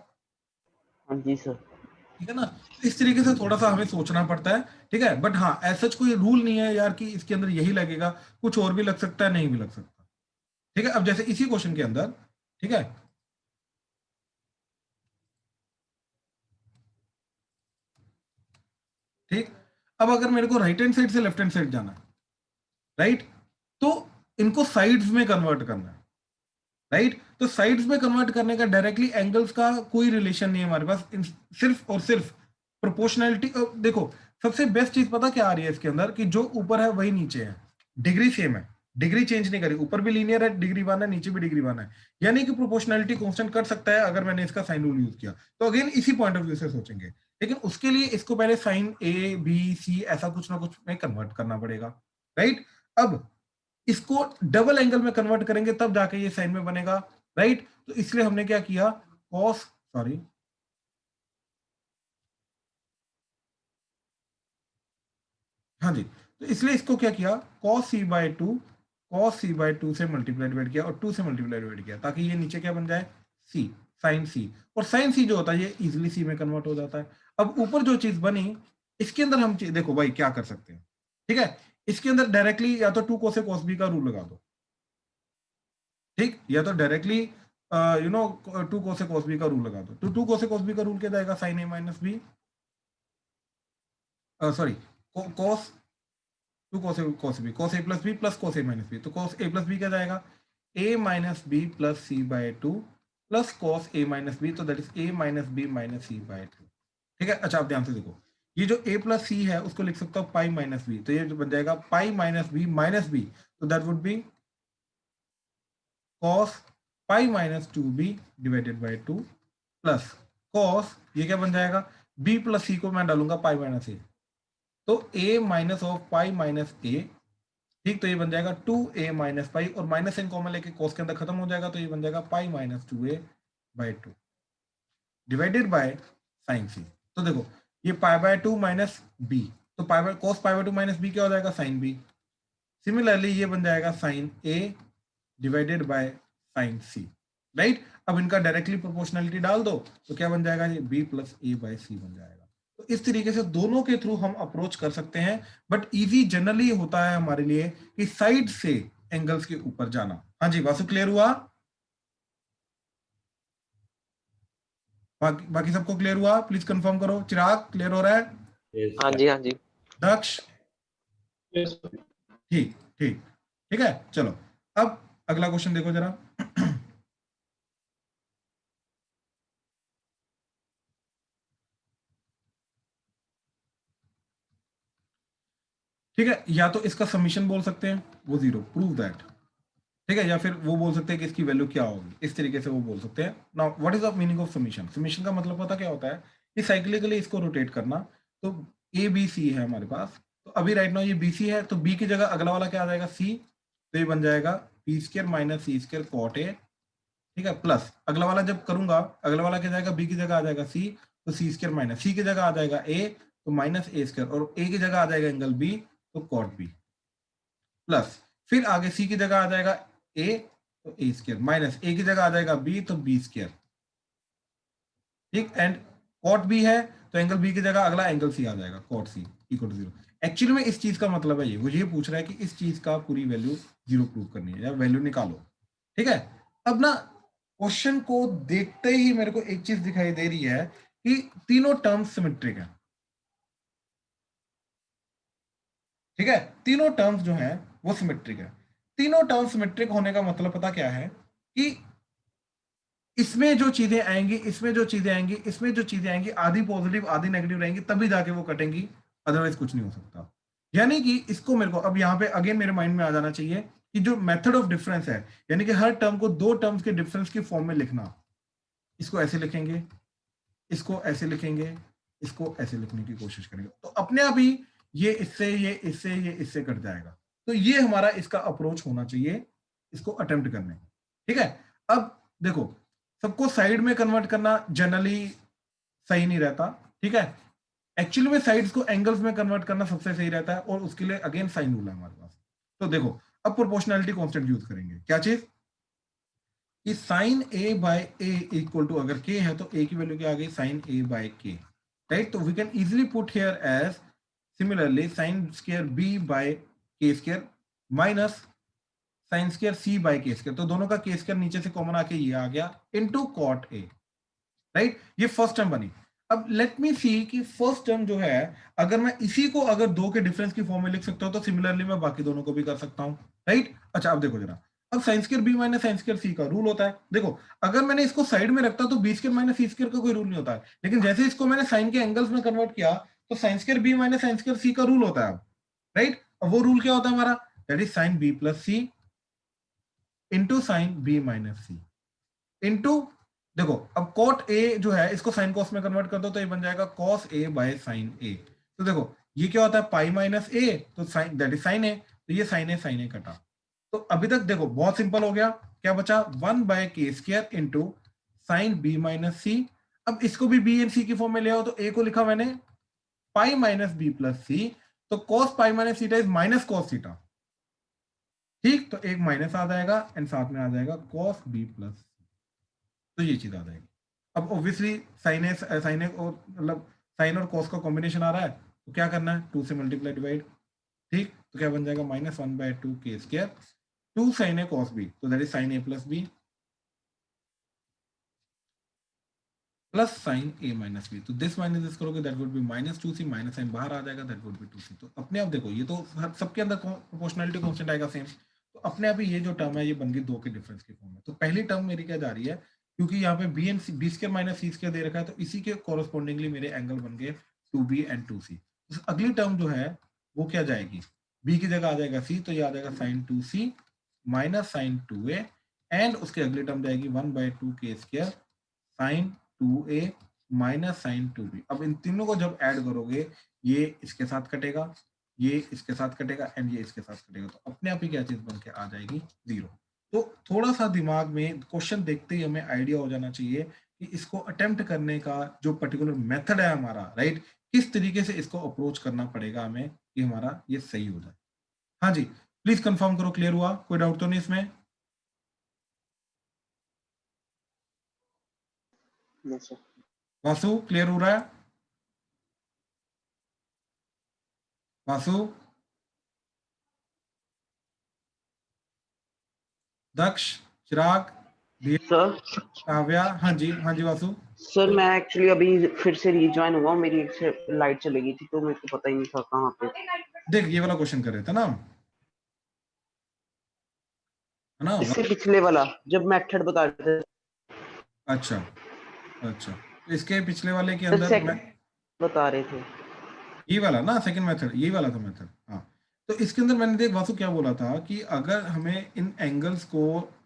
हाँ जी सर। ठीक है ना। तो इस तरीके से थोड़ा सा हमें सोचना पड़ता है, ठीक है। बट हाँ, ऐसा कोई रूल नहीं है यार कि इसके अंदर यही लगेगा, कुछ और भी लग सकता है, नहीं भी लग सकता, ठीक है। अब जैसे इसी क्वेश्चन के अंदर, ठीक है, ठीक। अब अगर मेरे को राइट हैंड साइड से लेफ्ट हैंड साइड जाना है, राइट, तो इनको साइड्स में कन्वर्ट करना है, राइट। तो साइड्स में कन्वर्ट करने का डायरेक्टली एंगल्स का कोई रिलेशन नहीं है हमारे पास, सिर्फ और सिर्फ प्रोपोर्शनैलिटी। देखो, सबसे बेस्ट चीज पता क्या आ रही है इसके अंदर, कि जो ऊपर है वही नीचे है, डिग्री सेम है, डिग्री चेंज नहीं करी, ऊपर भी लीनियर है, डिग्री 1 है, नीचे भी डिग्री 1 है, यानी कि प्रोपोर्शनैलिटी कांस्टेंट कर सकता है अगर मैंने इसका साइन रूल यूज किया। तो अगेन इसी पॉइंट ऑफ व्यू से सोचेंगे, लेकिन उसके लिए इसको पहले साइन ए बी सी ऐसा कुछ ना कुछ में कन्वर्ट करना पड़ेगा, राइट। अब इसको डबल एंगल में कन्वर्ट करेंगे तब जाके ये साइन में बनेगा, राइट। तो इसलिए हमने क्या किया, कॉस, सॉरी, हाँ जी, तो इसलिए इसको क्या किया, cos c by to, cos c by to से मल्टीप्लाई डिवाइड किया और 2 से मल्टीप्लाई डिवाइड किया, ताकि ये नीचे क्या बन जाए, c, साइन c। और साइन c जो होता है ये इजिली c में कन्वर्ट हो जाता है। अब ऊपर जो चीज बनी, इसके अंदर हम देखो भाई क्या कर सकते हैं, ठीक है। इसके अंदर डायरेक्टली या तो 2 cos a cos b का रूल लगा दो, ठीक, या तो directly 2 cos a cos b का रूल लगा दो। तो 2 cos a cos b का रूल क्या जाएगा, sine a minus b, sorry, cos 2 cos a plus B plus cos a minus B. तो cos a प्लस बी क्या जाएगा, a minus B plus c by two plus cos a minus B, तो that is a minus b minus C by two, ठीक है। अच्छा, आप ध्यान से देखो, ये जो a प्लस सी है उसको लिख सकता हूँ पाई माइनस बी, तो ये बन जाएगा पाई माइनस बी, तो that would be cos pi minus two b divided by two plus cos, ये क्या बन जाएगा, b प्लस सी को मैं डालूंगा पाई माइनस ए, तो a minus of pi minus A, ठीक। तो ये बन जाएगा 2a माइनस पाई, और माइनस इन कॉमन लेके cos के अंदर खत्म हो जाएगा, तो ये बन जाएगा pi minus 2a by two divided by sine C. तो देखो, ये pi by two minus B, तो pi by cos pi by two minus B क्या हो जाएगा, साइन बी। सिमिलरली ये बन जाएगा sine A divided by sine C, right. अब इनका डायरेक्टली प्रोपोर्शनलिटी डाल दो, तो क्या बन जाएगा, ये बी प्लस ए बाय सी बन जाएगा। तो इस तरीके से दोनों के थ्रू हम अप्रोच कर सकते हैं, बट इजी जनरली होता है हमारे लिए कि साइड से एंगल्स के ऊपर जाना। हाँ जी, वासु क्लियर हुआ? बाकी सबको क्लियर हुआ? प्लीज कंफर्म करो। चिराग क्लियर हो रहा है? Yes, हाँ जी हाँ जी। दक्ष? ठीक ठीक ठीक है, चलो अब अगला क्वेश्चन देखो जरा। ठीक है, या तो इसका समीशन बोल सकते हैं, वो जीरो, प्रूव दैट, ठीक है, या फिर वो बोल सकते हैं कि इसकी वैल्यू क्या होगी, इस तरीके से वो बोल सकते हैं। Now what is the meaning of summation? Summation का मतलब पता क्या होता है, कि साइक्लिकली इसको रोटेट करना। तो ए बी सी है हमारे पास, तो अभी राइट नाउ ये बी सी है, तो बी की जगह अगला वाला क्या आ जाएगा, सी, तो ये बन जाएगा b square minus c square cot a, ठीक है, प्लस अगला वाला जब करूंगा, अगला वाला क्या जाएगा, बी की जगह आ जाएगा सी, तो सी स्क्र माइनस सी की जगह आ जाएगा ए, तो माइनस ए स्क्र, और ए की जगह आ जाएगा एंगल बी, तो कॉट बी, प्लस फिर आगे सी की जगह आ जाएगा ए, तो ए स्क्र, माइनस ए की जगह आ जाएगा बी, तो बी स्क्र, ठीक। एंड कॉट बी है, तो एंगल बी की जगह अगला एंगल सी आ जाएगा, cot c equal to zero. Actually में इस चीज का मतलब है, ये वो ये पूछ रहा है कि इस चीज का पूरी वैल्यू जीरो प्रूव करनी है, या वैल्यू निकालो, ठीक है। अब ना क्वेश्चन को देखते ही मेरे को एक चीज दिखाई दे रही है कि तीनों टर्म्स सिमेट्रिक है, ठीक है, तीनों टर्म्स जो है वो सिमेट्रिक है। तीनों टर्म सिमेट्रिक होने का मतलब पता क्या है कि इसमें जो चीजें आएंगी, इसमें जो चीजें आएंगी, इसमें जो चीजें आएंगी, आधी पॉजिटिव आधी नेगेटिव रहेंगी, तभी जाके वो कटेंगी, अदरवाइज कुछ नहीं हो सकता। यानी कि इसको मेरे को अब यहाँ पे अगेन मेरे माइंड में आ जाना चाहिए कि जो मेथड ऑफ डिफरेंस है, यानी कि हर टर्म को दो टर्म्स के डिफरेंस की फॉर्म में लिखना, इसको ऐसे लिखेंगे, इसको ऐसे लिखेंगे, इसको ऐसे लिखने की कोशिश करेंगे, तो अपने आप ही ये इससे ये इससे ये इससे कट जाएगा। तो ये हमारा इसका अप्रोच होना चाहिए इसको अटेम्प्ट करने का। ठीक है, अब देखो सबको साइड में कन्वर्ट करना जनरली सही नहीं रहता। ठीक है, एक्चुअली में साइड्स को एंगल्स में कन्वर्ट करना सबसे सही रहता है, और उसके लिए अगेन साइन रूल है हमारे पास। तो देखो अब प्रोपोर्शनैलिटी कांस्टेंट यूज करेंगे, क्या चीज कि sine A by a equal to, अगर के है तो ए की वैल्यू क्या आ गई, sine A by k, right. तो we can easily put here as similarly sine square b by k square minus sine square c by k square, तो दोनों का के स्क्वायर नीचे से कॉमन आके ये आ गया इनटू कॉट ए, राइट। ये फर्स्ट टर्म बनी। अब लेट मी सी कि फर्स्ट टर्म जो है, अगर मैं इसी को अगर दो के डिफरेंस की फॉर्म में लिख सकता हूं, तो सिमिलरली मैं बाकी दोनों को भी कर सकता हूं, राइट। अच्छा अब देखो जरा, अब sine square B minus sine square C का रूल होता है। देखो अगर मैंने इसको साइड में रखता तो बी स्क्वायर माइनस सी स्क्वायर का कोई रूल नहीं होता है, लेकिन जैसे इसको मैंने साइन के एंगल्स में कन्वर्ट किया, तो sine square B minus sine square C का रूल होता है अब, राइट। अब वो रूल क्या होता है हमारा, that is sine b plus C into sine B minus c into, देखो अब कॉट ए जो है इसको साइन कॉस में कन्वर्ट कर दो, तो ये बन जाएगा कॉस ए बाय साइन ए। तो देखो ये क्या होता है, पाई माइनस ए, तो साइन दैट इज साइन ए, तो ये साइन ए कटा। तो अभी तक देखो बहुत सिंपल हो गया, क्या बचा, 1/k² into sine B minus C. अब इसको भी बी एंड सी की फॉर्म में ले आओ, तो ए को लिखा मैंने पाई माइनस बी प्लस सी, तो cos pi minus theta is minus cos theta, ठीक। तो एक माइनस आ जाएगा एंड साथ में आ जाएगा कॉस बी प्लस, तो ये चीज आ जाएगी। अब ऑब्वियसली साइन ए और मतलब साइन और कॉस का कॉम्बिनेशन आ रहा है, तो क्या करना है, 2 से मल्टीप्लाई डिवाइड, ठीक। तो क्या बन जाएगा, -1/2k², 2 sine a cos B, तो that is sine A plus B plus sine A minus B. तो दिस माइनस दिस करोगे that would be -2c, minus sine बाहर आ जाएगा, दैट वुड बी 2c। तो अपने आप देखो ये तो सबके अंदर प्रोपोर्शनलिटी कांस्टेंट आएगा सेम, तो अपने आप ही ये जो टर्म है ये बन गई दो के डिफरेंस की फॉर्म में। तो पहली टर्म मेरी क्या जा रही है, क्योंकि यहाँ पे B and B square minus C square दे रखा है, तो इसी के कॉरेस्पॉन्डिंगली मेरे एंगल बन गए 2b एंड 2c। अगली टर्म जो है वो क्या जाएगी, b की जगह आ जाएगा c, तो ये आ जाएगा sign 2c minus sign 2a, and उसके अगली टर्म जाएगी 1/2k² sign 2a minus sign 2b। अब इन तीनों को जब ऐड करोगे, ये इसके साथ कटेगा, ये इसके साथ कटेगा एंड ये इसके साथ कटेगा, तो अपने आप ही क्या चीज बन के आ जाएगी, 0। तो थोड़ा सा दिमाग में क्वेश्चन देखते ही हमें आइडिया हो जाना चाहिए कि इसको अटेम्प्ट करने का जो पर्टिकुलर मेथड है हमारा, राइट, किस तरीके से इसको अप्रोच करना पड़ेगा हमें कि हमारा ये सही हो जाए। हाँ जी, प्लीज कंफर्म करो, क्लियर हुआ, कोई डाउट तो नहीं इसमें। वासु क्लियर हो रहा है, वासु, दक्ष, चिराग, सर काव्या, हाँ जी, हाँ जी वासु। सर मैं एक्चुअली अभी फिर से रीजॉइन हुआ, मेरी एक से लाइट चली गई थी तो मेरे को पता ही नहीं था कहाँ पे। देख ये वाला क्वेश्चन कर रहे थे ना हम, है ना। इससे पिछले वाला जब मेथड बता रहे थे अच्छा अच्छा, तो इसके पिछले वाले के सर, अंदर मैं बता रहे थे। ये वाला ना सेकंड मेथड, ये वाला था मेथड, हाँ। तो इसके अंदर मैंने देख वासु क्या बोला था कि अगर हमें इन एंगल्स को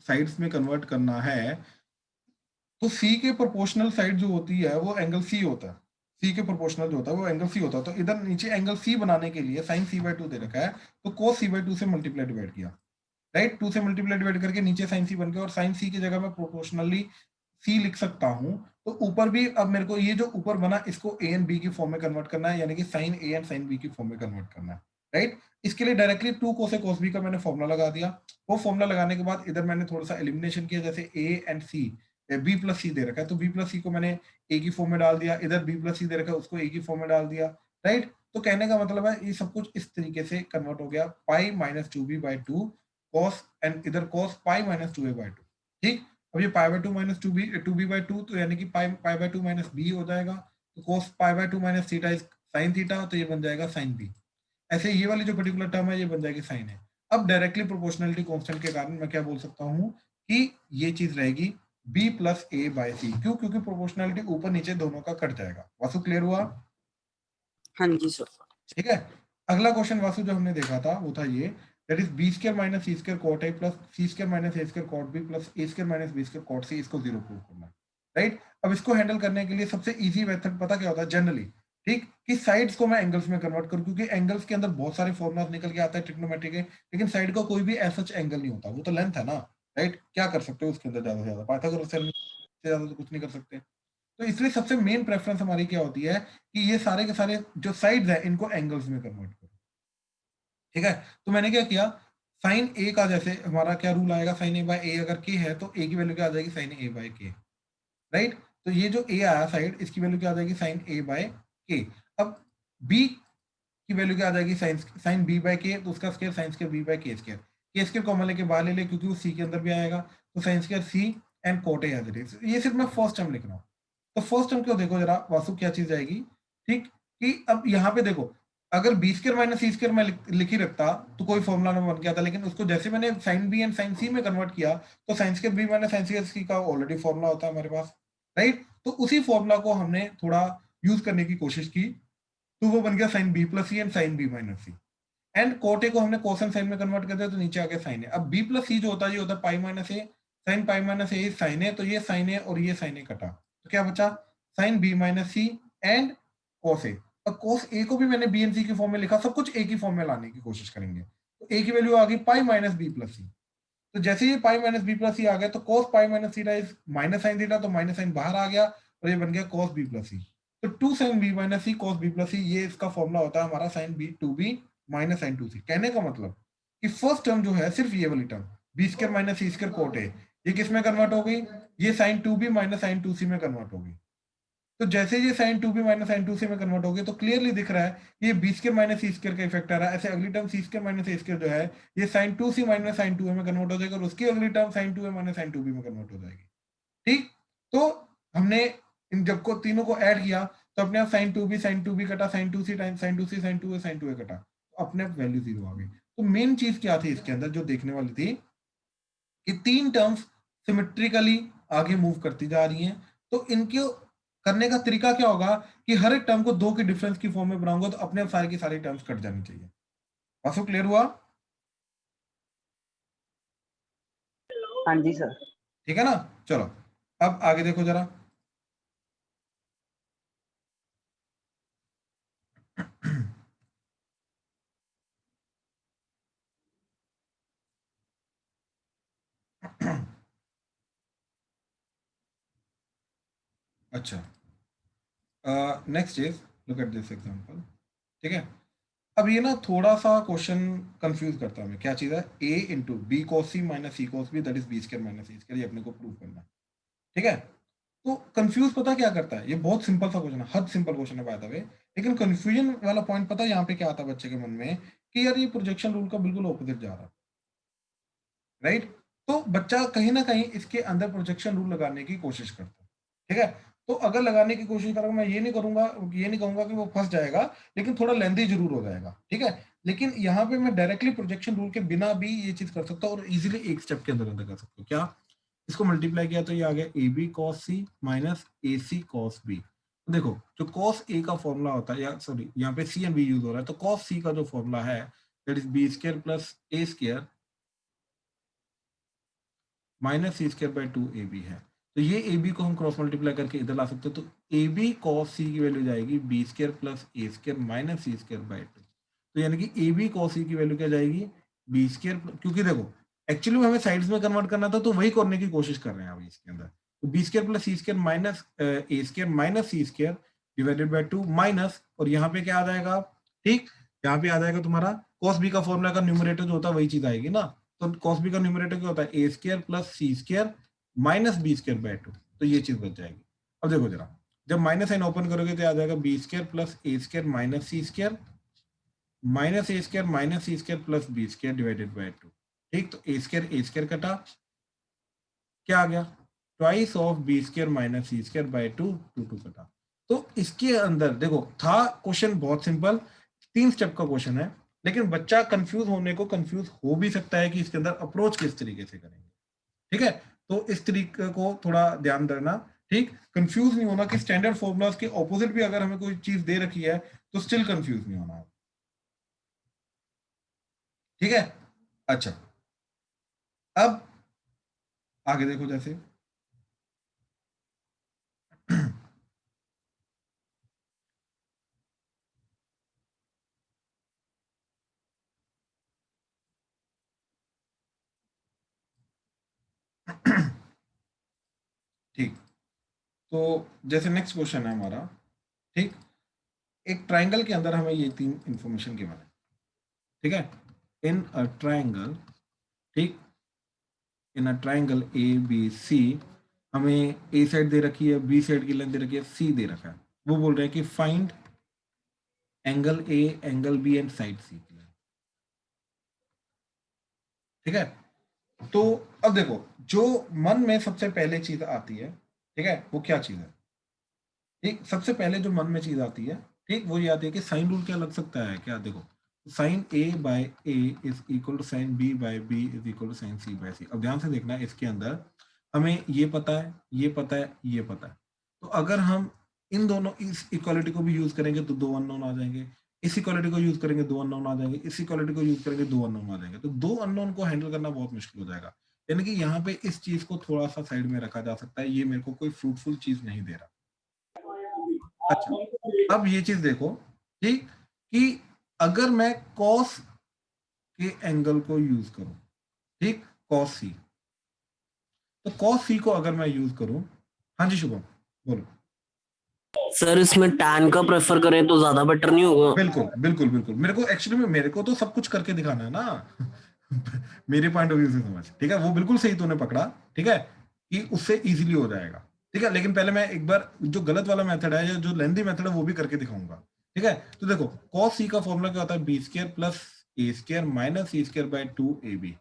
साइड्स में कन्वर्ट करना है, तो सी के प्रोपोर्शनल साइड जो होती है वो एंगल सी होता है, सी के प्रोपोर्शनल जो होता है वो एंगल सी होता है। तो इधर नीचे एंगल सी बनाने के लिए साइन c/2 दे रखा है, तो cos c/2 से मल्टीप्लाई डिवाइड किया, राइट। 2 से मल्टीप्लाई डिवाइड करके नीचे साइन सी बन गया, और साइन सी की जगह मैं प्रोपोर्शनली सी लिख सकता हूँ। तो ऊपर भी अब मेरे को ये जो ऊपर बना इसको ए एंड बी की फॉर्म में कन्वर्ट करना है, यानी कि sine a and sine b की फॉर्म में कन्वर्ट करना है, राइट। इसके लिए directly 2 cos a cos b का मैंने फॉर्मुला लगा दिया। वो फॉर्मुला लगाने के बाद इधर मैंने थोड़ा सा एलिमिनेशन किया, जैसे A and C, B plus C दे रखा है तो बी प्लस सी को मैंने ए की फॉर्म में डाल दिया, इधर बी प्लस सी दे रखा है उसको ए की फॉर्म में डाल दिया, राइट। तो कहने का मतलब है ये सब कुछ इस तरीके से कन्वर्ट हो गया, pi minus 2b/2 cos, and इधर cos पाई माइनस 2a/2, ठीक। अब ये पाई/2 माइनस 2b/2, तो यानी कि पाई/2 माइनस बी हो जाएगा, तो cos पाई/2 minus theta is sine theta, तो ये बन जाएगा साइन बी। ऐसे ये वाली जो पर्टिकुलर टर्म है ये बन जाएगी साइन ए। अब डायरेक्टली प्रोपोर्शनलिटी कांस्टेंट के कारण मैं क्या बोल सकता हूँ कि ये चीज रहेगी b प्लस ए बाय सी। क्यों? क्योंकि प्रोपोर्शनलिटी ऊपर नीचे दोनों का कट जाएगा। वासु क्लियर हुआ? हाँ जी सर। ठीक है। अगला क्वेश्चन वासु जो हमने देखा था वो था ये, that is B square minus C square cot a plus C square minus A square cot b plus A square minus B square cot c, इसको जीरो प्रूव करना है। राइट। अब इसको हैंडल करने के लिए सबसे इजी मेथड पता क्या होता है जनरली, ठीक, कि साइड्स को मैं एंगल्स में कन्वर्ट करूं, क्योंकि एंगल्स के अंदर बहुत सारे फॉर्मुलास निकल के आता है ट्रिग्नोमेट्री के, लेकिन साइड का कोई भी ऐसा एंगल नहीं होता, वो तो लेंथ है ना। राइट। क्या कर सकते हो उसके अंदर ज्यादा से ज्यादा, पाइथागोरस से ज्यादा तो कुछ नहीं कर सकते। तो इसलिए सबसे मेन प्रेफरेंस हमारी क्या होती है कि ये सारे के सारे जो साइड्स है इनको एंगल्स में कन्वर्ट करो। ठीक है। तो मैंने क्या किया, साइन ए का जैसे हमारा क्या रूल आएगा, साइन ए बाय ए अगर के है तो ए की वैल्यू क्या आ जाएगी, sign A by k. Right. तो ये जो ए आया साइड, इसकी वैल्यू क्या आ जाएगी, साइन ए बाय के। अब बी की वैल्यू क्या आ जाएगी, sign sine B by k, तो उसका square sine square b by k square common लेके बाहर ले ले क्योंकि वो सी के अंदर भी आएगा, तो sine square c and cot a as it is. ये सिर्फ मैं फर्स्ट टर्म लिख रहा हूँ। तो फर्स्ट टर्म क्यों, देखो जरा वासु क्या चीज आएगी, ठीक, कि अब यहाँ पे देखो अगर बी स्क्वायर माइनस सी स्क्वायर मैं लिख ही रखता तो कोई फॉर्मुला ना बन गया था, लेकिन उसको जैसे मैंने sine B and sine C में कन्वर्ट किया तो sine square B minus sine square C का ऑलरेडी फॉर्मुला होता है हमारे पास। राइट। तो उसी फॉर्मुला को हमने थोड़ा यूज करने की कोशिश की, तो वो बन गया sine b plus c and sine B minus C. And cot a को हमने कोसाइन साइन में कन्वर्ट कर दिया तो नीचे आ गया साइन ए। अब बी प्लस सी जो होता है ये होता है पाई माइनस ए, साइन पाई माइनस ए साइन ए, तो ये साइन ए और ये साइन ए कटा, तो क्या बचा, sine B minus C and cos A. अब कोस ए को भी मैंने बी एंड सी की फॉर्म में लिखा, सब कुछ ए की फॉर्म में लाने की कोशिश करेंगे। तो ए की वैल्यू आ गई पाई माइनस बी प्लस सी। तो जैसे ये पाई माइनस बी प्लस सी आ गया तो cos pi minus theta is minus sine theta, तो माइनस साइन बाहर आ गया और ये बन गया कोस बी प्लस सी। तो two sine B minus C cos B plus C, ये इसका फॉर्मुला होता है हमारा sine B two B minus sine two C. कहने का मतलब कि फर्स्ट टर्म जो है सिर्फ ये वाली term B square minus C square cot A, ये किस में कन्वर्ट हो गई, ये sine two B minus sine two C में कन्वर्ट हो गई। तो जैसे ये sine two B minus sine two C में कन्वर्ट हो गई तो क्लियरली दिख रहा है ये बी स्क्वायर माइनस सी स्क्वायर का इफेक्ट आ रहा है। ऐसे अगली टर्म सी स्क्वायर माइनस ए स्क्वायर जो है ये sine two C minus sine to ए में कन्वर्ट हो जाएगा और उसकी अगली term sign to A minus sine two B में कन्वर्ट हो जाएगी। ठीक। तो हमने इन जब को तीनों को ऐड किया तो अपने आप साइन टू बी कटा, sign two C time sign two C sign to ए कटा, तो अपने आप वैल्यू जीरो आ गई। तो मेन चीज क्या थी इसके अंदर जो देखने वाली थी कि तीन टर्म्स सिमेट्रिकली आगे मूव करती जा रही हैं, तो इनके करने का तरीका क्या होगा कि हर एक टर्म को दो के डिफरेंस की फॉर्म में बनाऊंगा तो अपने आप सारी की सारी टर्म्स कट जानी चाहिए। वासु क्लियर हुआ? हाँ जी सर। ठीक है ना। चलो अब आगे देखो जरा। अच्छा, next is look at this example. ठीक है। अब ये ना थोड़ा सा क्वेश्चन कंफ्यूज करता है हमें। क्या चीज है, a into b cos c minus c cos b that is B square minus C square, ये अपने को प्रूव करना है। ठीक है। तो कंफ्यूज पता क्या करता है, ये बहुत सिंपल सा क्वेश्चन है, हद सिंपल क्वेश्चन है बाय द वे, लेकिन कंफ्यूजन वाला पॉइंट पता है यहाँ पे क्या आता है बच्चे के मन में कि यार ये प्रोजेक्शन रूल का बिल्कुल ऑपोजिट जा रहा है। राइट। तो बच्चा कहीं ना कहीं इसके अंदर प्रोजेक्शन रूल लगाने की कोशिश करता है। ठीक है। तो अगर लगाने की कोशिश करूंगा, मैं ये नहीं करूंगा, ये नहीं कहूंगा कि वो फंस जाएगा, लेकिन थोड़ा लेंदी जरूर हो जाएगा। ठीक है। लेकिन यहाँ पे मैं डायरेक्टली प्रोजेक्शन रूल के बिना भी ये चीज कर सकता हूँ और इजीली एक स्टेप के अंदर अंदर कर सकता हूँ। क्या, इसको मल्टीप्लाई किया तो ये आ गया a b cos c minus a c cos b. देखो जो कॉस ए का फॉर्मूला होता है, या सॉरी यहाँ पे सी एंड बी यूज हो रहा है, तो कॉस सी का जो फॉर्मूला है that is B square plus A square minus C square by two a b है। तो ये ए बी को हम क्रॉस मल्टीप्लाई करके इधर ला सकते हैं, तो ए बी कॉस सी की वैल्यू जाएगी B square plus A square minus C square by two. तो यानी कि ए बी कॉस सी की वैल्यू क्या जाएगी, बी स्क्वायर, क्योंकि देखो एक्चुअली में हमें साइड्स में कन्वर्ट करना था तो वही करने की कोशिश कर रहे हैं अभी इसके अंदर। तो b square plus C square minus A square minus C square divided by two minus, और यहाँ पे क्या आ जाएगा, ठीक, यहाँ पे आ जाएगा तुम्हारा कॉस बी का फॉर्मूला का न्यूमरेटर जो होता है वही चीज आएगी ना। तो कॉस बी का न्यूमरेटर क्या होता है, A square plus C square minus B square by two, तो ये चीज बच जाएगी। अब देखो जरा, जब माइनस साइन ओपन करोगे तो आ जाएगा b square plus A square minus C square minus A square minus C square plus b square divided by two. ठीक, तो ए स्क्वायर कटा, क्या आ गया, twice of b square minus C square by two, two कटा। तो इसके अंदर देखो था क्वेश्चन बहुत सिंपल, 3 स्टेप का क्वेश्चन है, लेकिन बच्चा कंफ्यूज होने को कंफ्यूज हो भी सकता है कि इसके अंदर अप्रोच किस तरीके से करेंगे। ठीक है, तो इस तरीके को थोड़ा ध्यान देना। ठीक, कंफ्यूज नहीं होना कि स्टैंडर्ड फॉर्मूलाज के ऑपोजिट भी अगर हमें कोई चीज दे रखी है तो स्टिल कंफ्यूज नहीं होना। ठीक है, अच्छा अब आगे देखो, जैसे ठीक, तो जैसे नेक्स्ट क्वेश्चन है हमारा। ठीक, एक ट्राइंगल के अंदर हमें ये 3 इंफॉर्मेशन गिवन है। ठीक है, इन अ ट्राइंगल, ठीक, इन a triangle A B C, हमें ए साइड दे रखी है, बी साइड की लेंथ दे रखी है, सी दे रखा है। वो बोल रहे हैं कि find angle A, angle B and side C. ठीक है, तो अब देखो, जो मन में सबसे पहले चीज आती है, ठीक है, वो क्या चीज है? ठीक, सबसे पहले जो मन में चीज आती है, ठीक, वो ये आती है कि साइन रूल क्या लग सकता है क्या? देखो, sine A by A is equal to sine B by B is equal to sine C by C. अब ध्यान से देखना, इसके अंदर हमें ये पता है, ये पता है, ये पता है। तो अगर हम इन दोनों, इस इक्वालिटी को भी यूज करेंगे तो 2 अननोन आ जाएंगे, इस इक्वालिटी को यूज करेंगे 2 अननोन आ जाएंगे, इस इक्वालिटी को यूज करेंगे 2 अननोन आ जाएंगे। तो 2 अननोन को हैंडल करना बहुत मुश्किल हो जाएगा। यानी कि यहाँ पे इस चीज को थोड़ा सा साइड में रखा जा सकता है, ये मेरे को कोई फ्रूटफुल चीज नहीं दे रहा। अच्छा, अब ये चीज देखो, ठीक, कि अगर मैं कॉस के एंगल को यूज करूं, ठीक, कॉस सी, तो कॉस सी को अगर मैं यूज करूं, हाँ जी शुभम बोलो। सर इसमें टैन का प्रेफर करें तो ज्यादा बेटर नहीं होगा? बिल्कुल बिल्कुल बिल्कुल, मेरे को एक्चुअली में, मेरे को तो सब कुछ करके दिखाना है ना। मेरे पॉइंट ऑफ व्यू से समझ, ठीक है, वो बिल्कुल सही तूने पकड़ा। ठीक है, कि उससे इजीली हो जाएगा। ठीक है, लेकिन पहले मैं एक बार जो गलत वाला मेथड है या जो लेंथी मेथड है वो भी करके दिखाऊंगा। ठीक है, तो देखो, cos c का फॉर्मूला क्या होता है? B square plus a square minus c square by 2ab।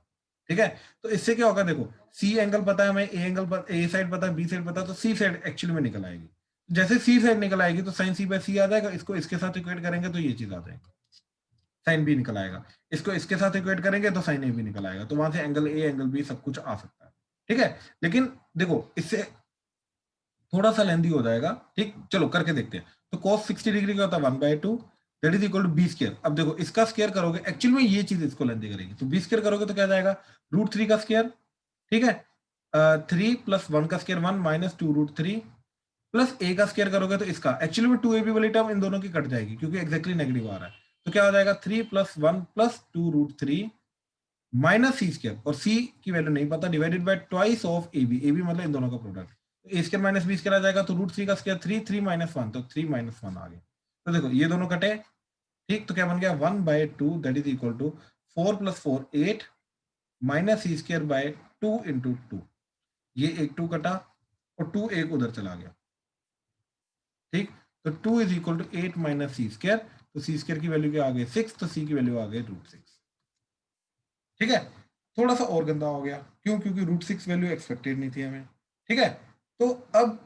ठीक है, तो इससे क्या होगा? देखो, सी एंगल पता है हमें, ए एंगल पर, ए साइड पता है, बी साइड पता है, तो सी साइड एक्चुअली में निकल आएगी। जैसे सी साइड निकल आएगी तो साइन सी बाय सी आ जाएगा, इसको इसके साथ इक्वेट करेंगे तो ये चीज आ जाएगी, साइन बी निकल आएगा। इसको इसके साथ इक्वेट करेंगे तो साइन ए भी निकल आएगा, तो वहां से एंगल ए एंगल बी सब कुछ आ सकता है। ठीक है, लेकिन देखो इससे थोड़ा सा लेंदी हो जाएगा। ठीक, चलो करके देखते हैं। तो cos 60 डिग्री का होता है 1/2, that is equal to b square. अब देखो, इसका स्क्वायर करोगे, एक्चुअल में ये चीज इसको लेंदी करेगी, तो बी स्क्वायर करोगे तो क्या जाएगा? √3 का स्क्वायर। ठीक है, 3 + 1 का स्क्वायर 1 माइनस 2√3 प्लस ए का स्क्वायर करोगे तो इसका एक्चुअली में 2ab वाली टर्म इन दोनों की कट जाएगी क्योंकि एग्जैक्टली नेगेटिव आ रहा है। तो क्या हो जाएगा? 3 + 1 + 2√3 माइनस सी स्क्वायर, और सी की वैल्यू नहीं पता, divided by twice of a b, मतलब इन दोनों का product. A square minus B square आ जाएगा, तो √3 का स्क्वायर 3, 3 - 1, तो 3 - 1 आ गया। तो देखो ये दोनों कटे, ठीक, तो क्या बन गया? 1/2 that is equal to 4 + 4 8 minus C square by 2 × 2। ये एक 2 कटा और 2 एक उधर चला गया। ठीक, तो 2 is equal to 8 minus C square, तो सी स्क्वायर की वैल्यू क्या आ गई? 6, तो सी की वैल्यू आ गई √6। ठीक है, थोड़ा सा और गंदा हो गया, क्यों? क्योंकि √6 वैल्यू एक्सपेक्टेड नहीं थी हमें। ठीक है, तो अब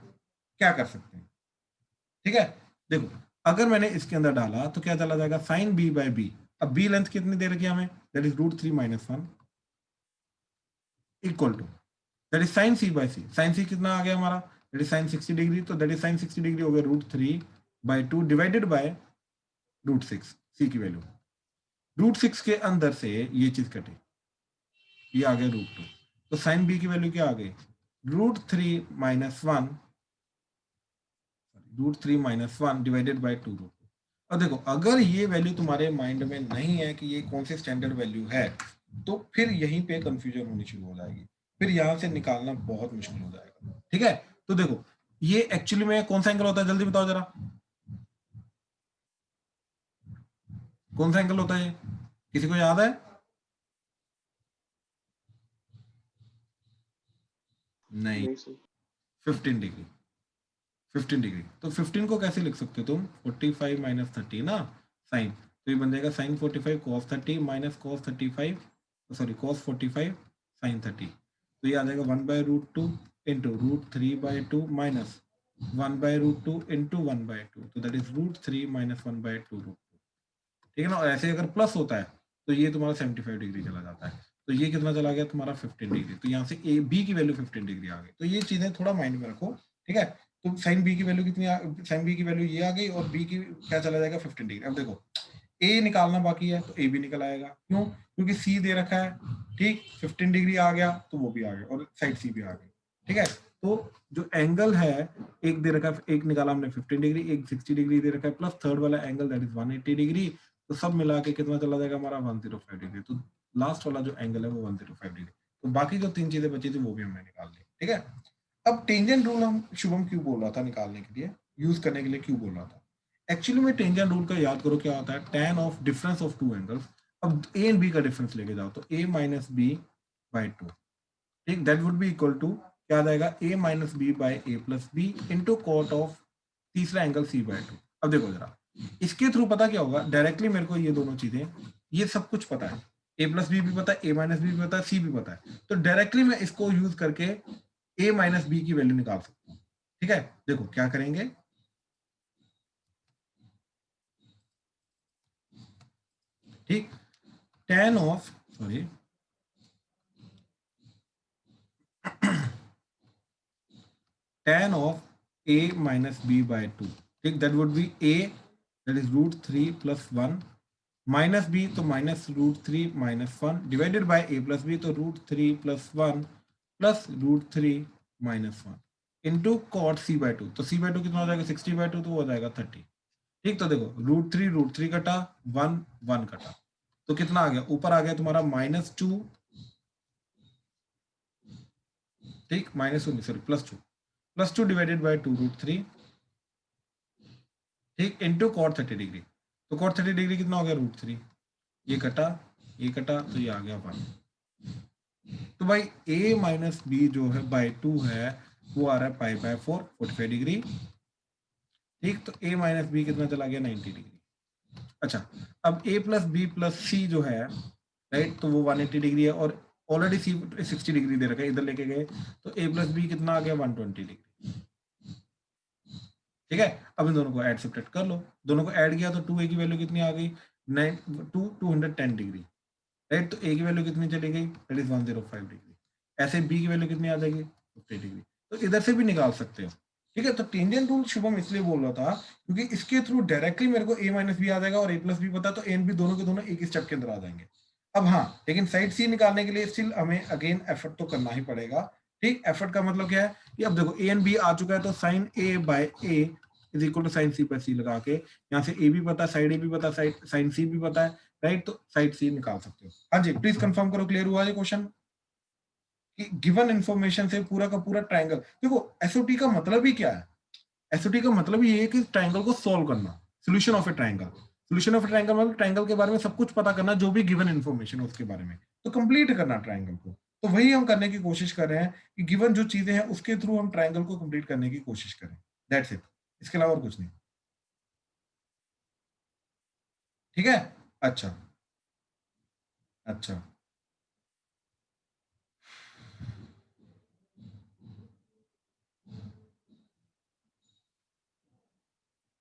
क्या कर सकते हैं? ठीक है, देखो, अगर मैंने इसके अंदर डाला तो क्या चला जाएगा? Sine B by B. अब बी लेंथ कितनी दे रखी है हमें? That is √3 - 1 equal to, that is sine C by C. Sine C कितना आ गया हमारा? दैट इज साइन 60 डिग्री, तो दैट इज साइन 60 डिग्री हो गया √3/2 डिवाइडेड बाय √6, सी की वैल्यू। √6 के अंदर से ये चीज कटी, ये आ गया √2, तो साइन बी की वैल्यू क्या आ गई? √3 - 1, √3 - 1 डिवाइडेड बाय 2 √2। अब देखो, अगर ये वैल्यू तुम्हारे माइंड में नहीं है कि ये कौन सी स्टैंडर्ड वैल्यू है, तो फिर यहीं पे कंफ्यूजन होनी शुरू हो जाएगी, फिर यहां से निकालना बहुत मुश्किल हो जाएगा। ठीक है, तो देखो, ये एक्चुअली में कौन सा एंगल होता है? जल्दी बताओ जरा, कौन सा एंगल होता है? किसी को याद है? नहीं, 15 डिग्री। 15 डिग्री, तो 15 को कैसे लिख सकते हो तुम? 45 - 30 ना, साइन, तो ये बन जाएगा sine 45 cos 30 minus cos 35, sorry cos 45 sine 30। तो ये आ जाएगा 1/√2 इंटू √3/2 माइनस 1/√2 इंटू 1/2, तो दैट इज √3 - 1/2 √2। ठीक है ना। और ऐसे अगर प्लस होता है तो ये तुम्हारा 75 डिग्री चला जाता है। तो ये कितना चला गया तुम्हारा 15 डिग्री। तो यहाँ से ए बी की वैल्यू 15 डिग्री आ गई। तो ये चीजें थोड़ा माइंड में रखो, ठीक है। तो साइन बी की वैल्यू कितनी साइन बी की वैल्यू ये आ गई और बी की क्या चला जाएगा 15 डिग्री। अब देखो ए निकालना बाकी है तो ए भी निकल आएगा, क्यों? क्योंकि सी दे रखा है, ठीक। 15 डिग्री आ गया तो वो भी आ गया और साइड सी भी आ गई, ठीक है। तो जो एंगल है एक दे रखा है, एक निकाला हमने 15 डिग्री, एक 60 डिग्री दे रखा है, प्लस थर्ड वाला एंगल दैट इज 180 डिग्री। तो सब मिला के कितना चला जाएगा हमारा 105 डिग्री। तो लास्ट वाला जो एंगल है वो 105 डिग्री। तो बाकी जो 3 चीजें बची थी वो भी हमने निकाल ली, ठीक है। अब टेंजेंट रूल हम शुभम क्यों बोल रहा था निकालने के लिए, यूज करने के लिए क्यों बोल रहा था? एक्चुअली में टेंजेंट रूल का याद करो क्या होता है, tan of difference of two angles. अब ए एंड बी का डिफरेंस लेके जाओ तो a minus B by two, ठीक, that would be equal to क्या आ जाएगा a minus B by A plus B into cot of तीसरा एंगल c बाई टू। अब देखो जरा इसके थ्रू पता क्या होगा, डायरेक्टली मेरे को ये दोनों चीजें ये सब कुछ पता है, a प्लस बी भी पता है, a माइनस बी भी पता है, c भी पता है। तो डायरेक्टली मैं इसको यूज करके a माइनस बी की वैल्यू निकाल सकता हूँ, ठीक है। देखो क्या करेंगे, ठीक, tan of sorry tan of a minus B by two, ठीक, that would be a that is √3 plus 1 minus b तो minus √3 minus 1 divided by a plus b तो √3 plus 1 plus √3 minus 1 into cot c by two. तो c by two कितना हो जाएगा 60 bye two, तो हो जाएगा 30, ठीक। तो देखो √3 कटा 1 1 कटा, तो कितना आ गया, ऊपर आ गया तुम्हारा -2, ठीक, -2 सॉरी +2 डिवाइडेड बाय 2√3, ठीक, इंटू कॉट 30 डिग्री। तो कॉट 30 डिग्री कितना हो गया √3, ये कटा तो ये आ गया 1। तो भाई a माइनस बी जो है बाय 2 है वो आ रहा है पाई बाय 4 45 डिग्री, ठीक। तो a माइनस बी कितना चला गया 90 डिग्री। अच्छा, अब a प्लस बी प्लस सी जो है, राइट, तो वो 180 डिग्री है और ऑलरेडी सी 60 डिग्री दे रखा है, इधर लेके गए तो a प्लस बी कितना आ गया 120 डिग्री, ठीक है। अब इन दोनों को ऐड सब्ट्रैक्ट कर लो, दोनों को ऐड किया तो 2a की वैल्यू कितनी आ गई 210 डिग्री, राइट। तो a की वैल्यू कितनी चली गई दैट इज 105 डिग्री। ऐसे b की वैल्यू कितनी आ जाएगी 50 डिग्री। तो इधर से भी निकाल सकते हो, ठीक है। तो टेंजेंट रूल शुभम इसलिए बोल रहा था क्योंकि इसके थ्रू डायरेक्टली मेरे को a माइनस बी आ जाएगा और a प्लस बी पता, तो a बी दोनों के दोनों एक ही स्टेप के अंदर आ जाएंगे। अब हाँ, लेकिन साइड सी निकालने के लिए स्टिल हमें अगेन एफर्ट तो करना ही पड़ेगा, ठीक। एफर्ट का मतलब क्या है कि अब देखो a एंड b आ चुका है, तो sine a by a is equal to sine C by C लगा के यहाँ से a भी पता, साइड a भी पता, साइन सी भी पता है, राइट। तो साइड सी निकाल सकते हो। हाँ जी, प्लीज कंफर्म करो क्लियर हुआ ये क्वेश्चन कि गिवन इंफॉर्मेशन से पूरा का पूरा ट्रायंगल। देखो एसओटी का मतलब ही क्या है, एसओटी का मतलब ये है कि ट्रायंगल को सॉल्व करना, solution of A triangle. Solution of A triangle मतलब ट्रायंगल के बारे में सब कुछ पता करना, जो भी गिवन इंफॉर्मेशन है उसके बारे में, तो कंप्लीट करना ट्रायंगल को। तो वही हम करने की कोशिश कर रहे हैं कि गिवन जो चीजें हैं उसके थ्रू हम ट्रायंगल को कंप्लीट करने की कोशिश करें, दैट्स इट, इसके अलावा और कुछ नहीं, ठीक है। अच्छा अच्छा,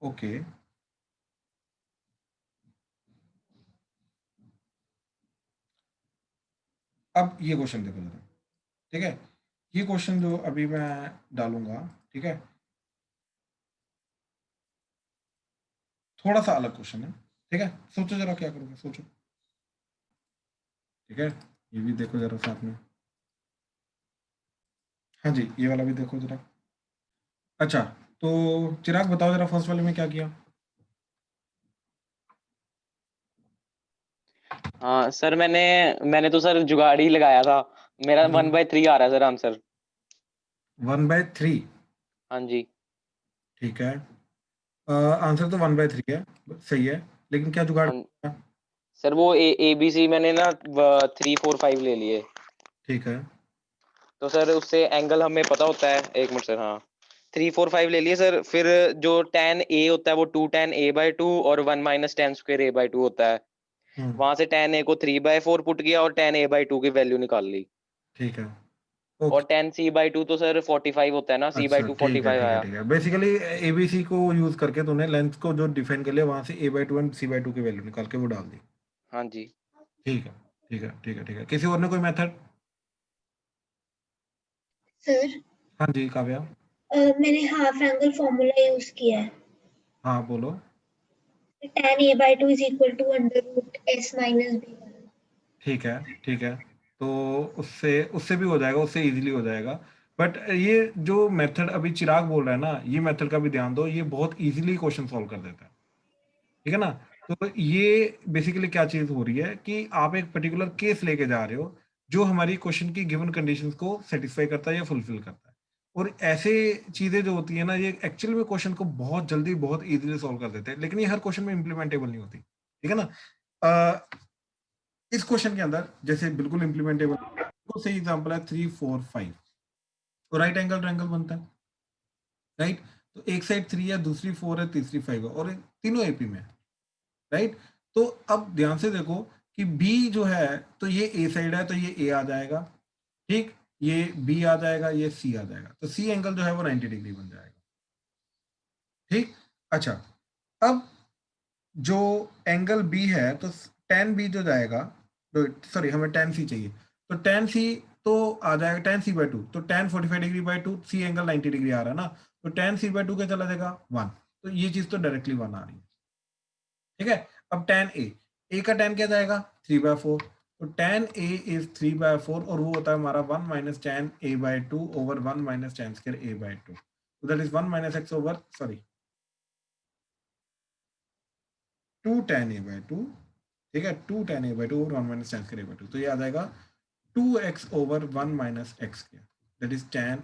ओके, अब ये क्वेश्चन देखो जरा, ठीक है। ये क्वेश्चन जो अभी मैं डालूंगा, ठीक है, थोड़ा सा अलग क्वेश्चन है, ठीक है। सोचो जरा क्या करोगे, सोचो, ठीक है। ये भी देखो जरा साथ में, हाँ जी, ये वाला भी देखो जरा। अच्छा, तो चिराग बताओ जरा फर्स्ट वाले में क्या किया। हाँ सर, मैंने तो सर जुगाड़ ही लगाया था। मेरा 1/3 आ रहा है सर आंसर। 1/3, हाँ जी। ठीक है। आंसर तो 1/3 है, सही है, लेकिन क्या जुगाड़ हाँ, किया? सर वो ABC मैंने ना 3 4 5 ले लिए। ठीक है, तो सर उससे एंगल हमें पता होता है, एक मिनट सर। हाँ, 3 4 5 ले लिए सर। फिर जो tan A होता है वो 2 tan A/2 और 1 माइनस tan स्क्वायर A/2 होता है। वहां से tan A को 3/4 पुट किया और tan A/2 की वैल्यू निकाल ली। ठीक है, और 10c/2 तो सर 45 होता है ना, c/2 अच्छा, ठीक है 45 आया। ठीक है। बेसिकली एबीसी को यूज करके तूने लेंथ को जो डिफाइन कर लिया वहां से a/2 एंड c/2 की वैल्यू निकाल के वो डाल दी। हाँ जी ठीक है ठीक है ठीक है ठीक है। किसी और ने कोई मेथड? सर हाँ जी काव्या। मैंने हाफ एंगल फॉर्मूला यूज किया है। हाँ बोलो। tan a/2 is equal to under root s minus b। ठीक है ठीक है। तो उससे उससे भी हो जाएगा, उससे इजीली हो जाएगा। बट ये जो मेथड अभी चिराग बोल रहा है ना, ये मेथड का भी ध्यान दो, ये बहुत इजीली क्वेश्चन सॉल्व कर देता है। ठीक है ना? तो ये बेसिकली क्या चीज हो रही है कि आप एक पर्टिकुलर केस लेके जा रहे हो जो हमारी क्वेश्चन की गिवन कंडीशंस को सेटिस्फाई करता है या फुलफिल करता है। और ऐसे चीजें जो होती है ना, ये एक्चुअल में क्वेश्चन को बहुत जल्दी बहुत इजीली सॉल्व कर देते हैं, लेकिन ये हर क्वेश्चन में इंप्लीमेंटेबल नहीं होती। ठीक है ना? इस क्वेश्चन के अंदर जैसे बिल्कुल इंप्लीमेंटेबल, बिल्कुल सही एग्जांपल है 3 4 5। तो राइट एंगल ट्रायंगल बनता है, राइट? तो एक साइड 3 है, दूसरी 4 है, तीसरी 5 है, और तीनों एपी में है, राइट? तो अब ध्यान से देखो कि बी जो है, तो ये ए साइड है, तो ये ए आ जाएगा, ठीक? ये बी आ जाएगा, ये सी आ जाएगा, तो सी एंगल जो है वो 90 डिग्री बन जाएगा। ठीक। अच्छा, अब जो एंगल बी है, तो टेन बी जो जाएगा, तो सॉरी हमें टेन सी चाहिए, तो टेन सी तो आ जाएगा टेन सी बाई टू, तो tan 45 degree by two, C angle 90 degree आ रहा है ना, तो टेन सी बाई टू क्या चला जाएगा 1, तो ये चीज तो डायरेक्टली 1 आ रही है। ठीक है। अब टेन ए का टेन क्या जाएगा 3/4, तो टेन ए इज 3/4, और वो होता है हमारा 1 minus tan A by two over 1 minus tan square A by two, तो that is 1 minus X over sorry 2 tan a by 2। ठीक है, 2 tan a by 2 और 1 minus tan square a by 2, तो ये आ जाएगा 2x over 1 minus x square, that is tan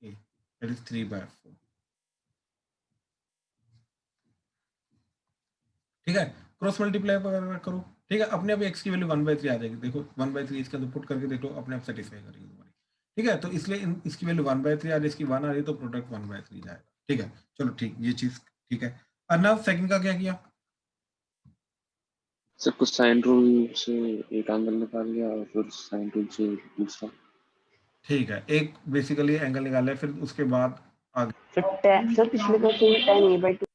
a, that is 3/4। ठीक है, क्रॉस मल्टीप्लाई वगैरह करो। ठीक है, अपने आप x की वैल्यू 1/3 आ जाएगी। देखो 1/3 इसके अंदर पुट करके देख लो, अपने आप सेटिस्फाई करेगी तुम्हारी। ठीक है, तो इसलिए इसकी वैल्यू 1/3 आ रही है, इसकी 1 आ रही है, तो प्रोडक्ट 1/3 जाएगा। ठीक है, चलो ठीक, ये चीज ठीक है। अर्नव सेकंड का क्या किया? सर कुछ साइन रूल से एक एंगल निकाल लिया और फिर साइन रूल से दूसरा। ठीक है, एक बेसिकली एंगल निकाला है, फिर उसके बाद आगे सर पिछले क्वेश्चन में tan a/2,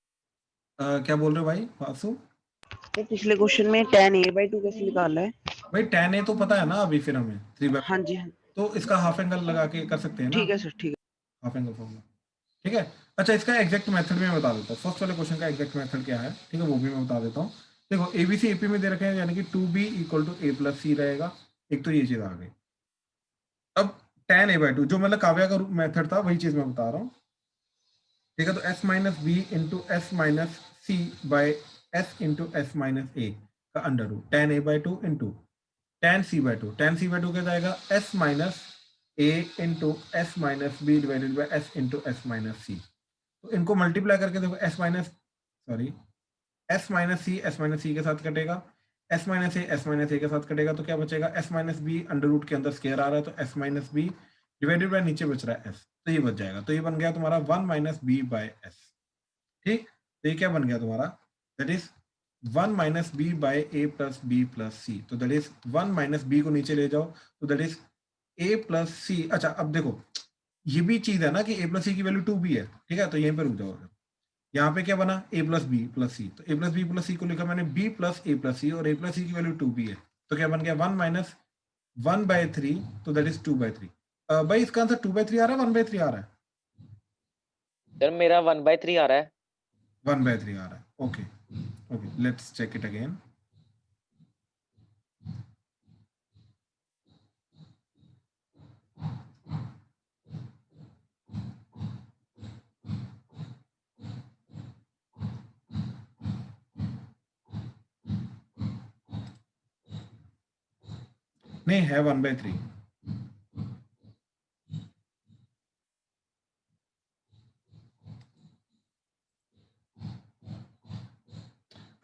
क्या बोल रहे हो भाई वासु? सर पिछले क्वेश्चन में tan a/2 कैसे निकाला है? भाई tan a तो पता है ना अभी, फिर हमें 3/4, हाँ जी हाँ, तो इसका हाफ एंगल लगा के कर सकते हैं ना, ठीक है सर, ठीक है। Half angle formula. ठीक है। अच्छा, इसका एग्जैक्ट मेथड भी मैं बता देता हूँ। फर्स्ट वाले क्वेश्चन का एग्जैक्ट मेथड क्या है, ठीक है, वो भी मैं बता देता हूँ। देखो एबीसी एपी में दे रखे हैं, यानी कि 2b equal to a plus C रहेगा। एक तो ये चीज आ गई। अब tan a/2 जो मतलब काव्या का मेथड था, वही चीज मैं बता रहा हूँ। ठीक है, तो s minus B into S minus C by S into S minus A का under root tan a/2 into tan c/2, tan c/2 क्या जाएगा s माइनस a into S minus B divided by S into S minus C. तो इनको multiply करके देखो, S minus सी के साथ कटेगा, एस माइनस ए के साथ कटेगा, तो क्या बचेगा s minus b under root के अंदर स्केयर आ रहा है, तो s minus B divided by नीचे बच रहा है एस, तो ये बच जाएगा। तो ये बन गया तुम्हारा 1 माइनस बी बाय एस। ठीक, तो ये क्या बन गया तुम्हारा, that is 1 minus B by A plus B plus सी, तो दैट इज 1 माइनस बी को नीचे ले जाओ, तो दैट इज ए प्लस सी। अच्छा, अब देखो ये भी चीज है ना कि ए प्लस सी की वैल्यू 2b है। ठीक है, तो यहीं पर रुक जाओ। यहाँ पे क्या बना a प्लस बी प्लस सी, तो a प्लस बी प्लस सी को लिखा मैंने b प्लस ए प्लस सी, और a प्लस सी की वैल्यू 2b है, तो क्या बन गया 1 माइनस 1/3, तो दैट इज 2/3। भाई इसका आंसर 2/3 आ रहा है 1/3 आ रहा है? सर मेरा 1/3 आ रहा है। 1/3 आ रहा है, okay okay, let's check it again. नहीं है 1/3।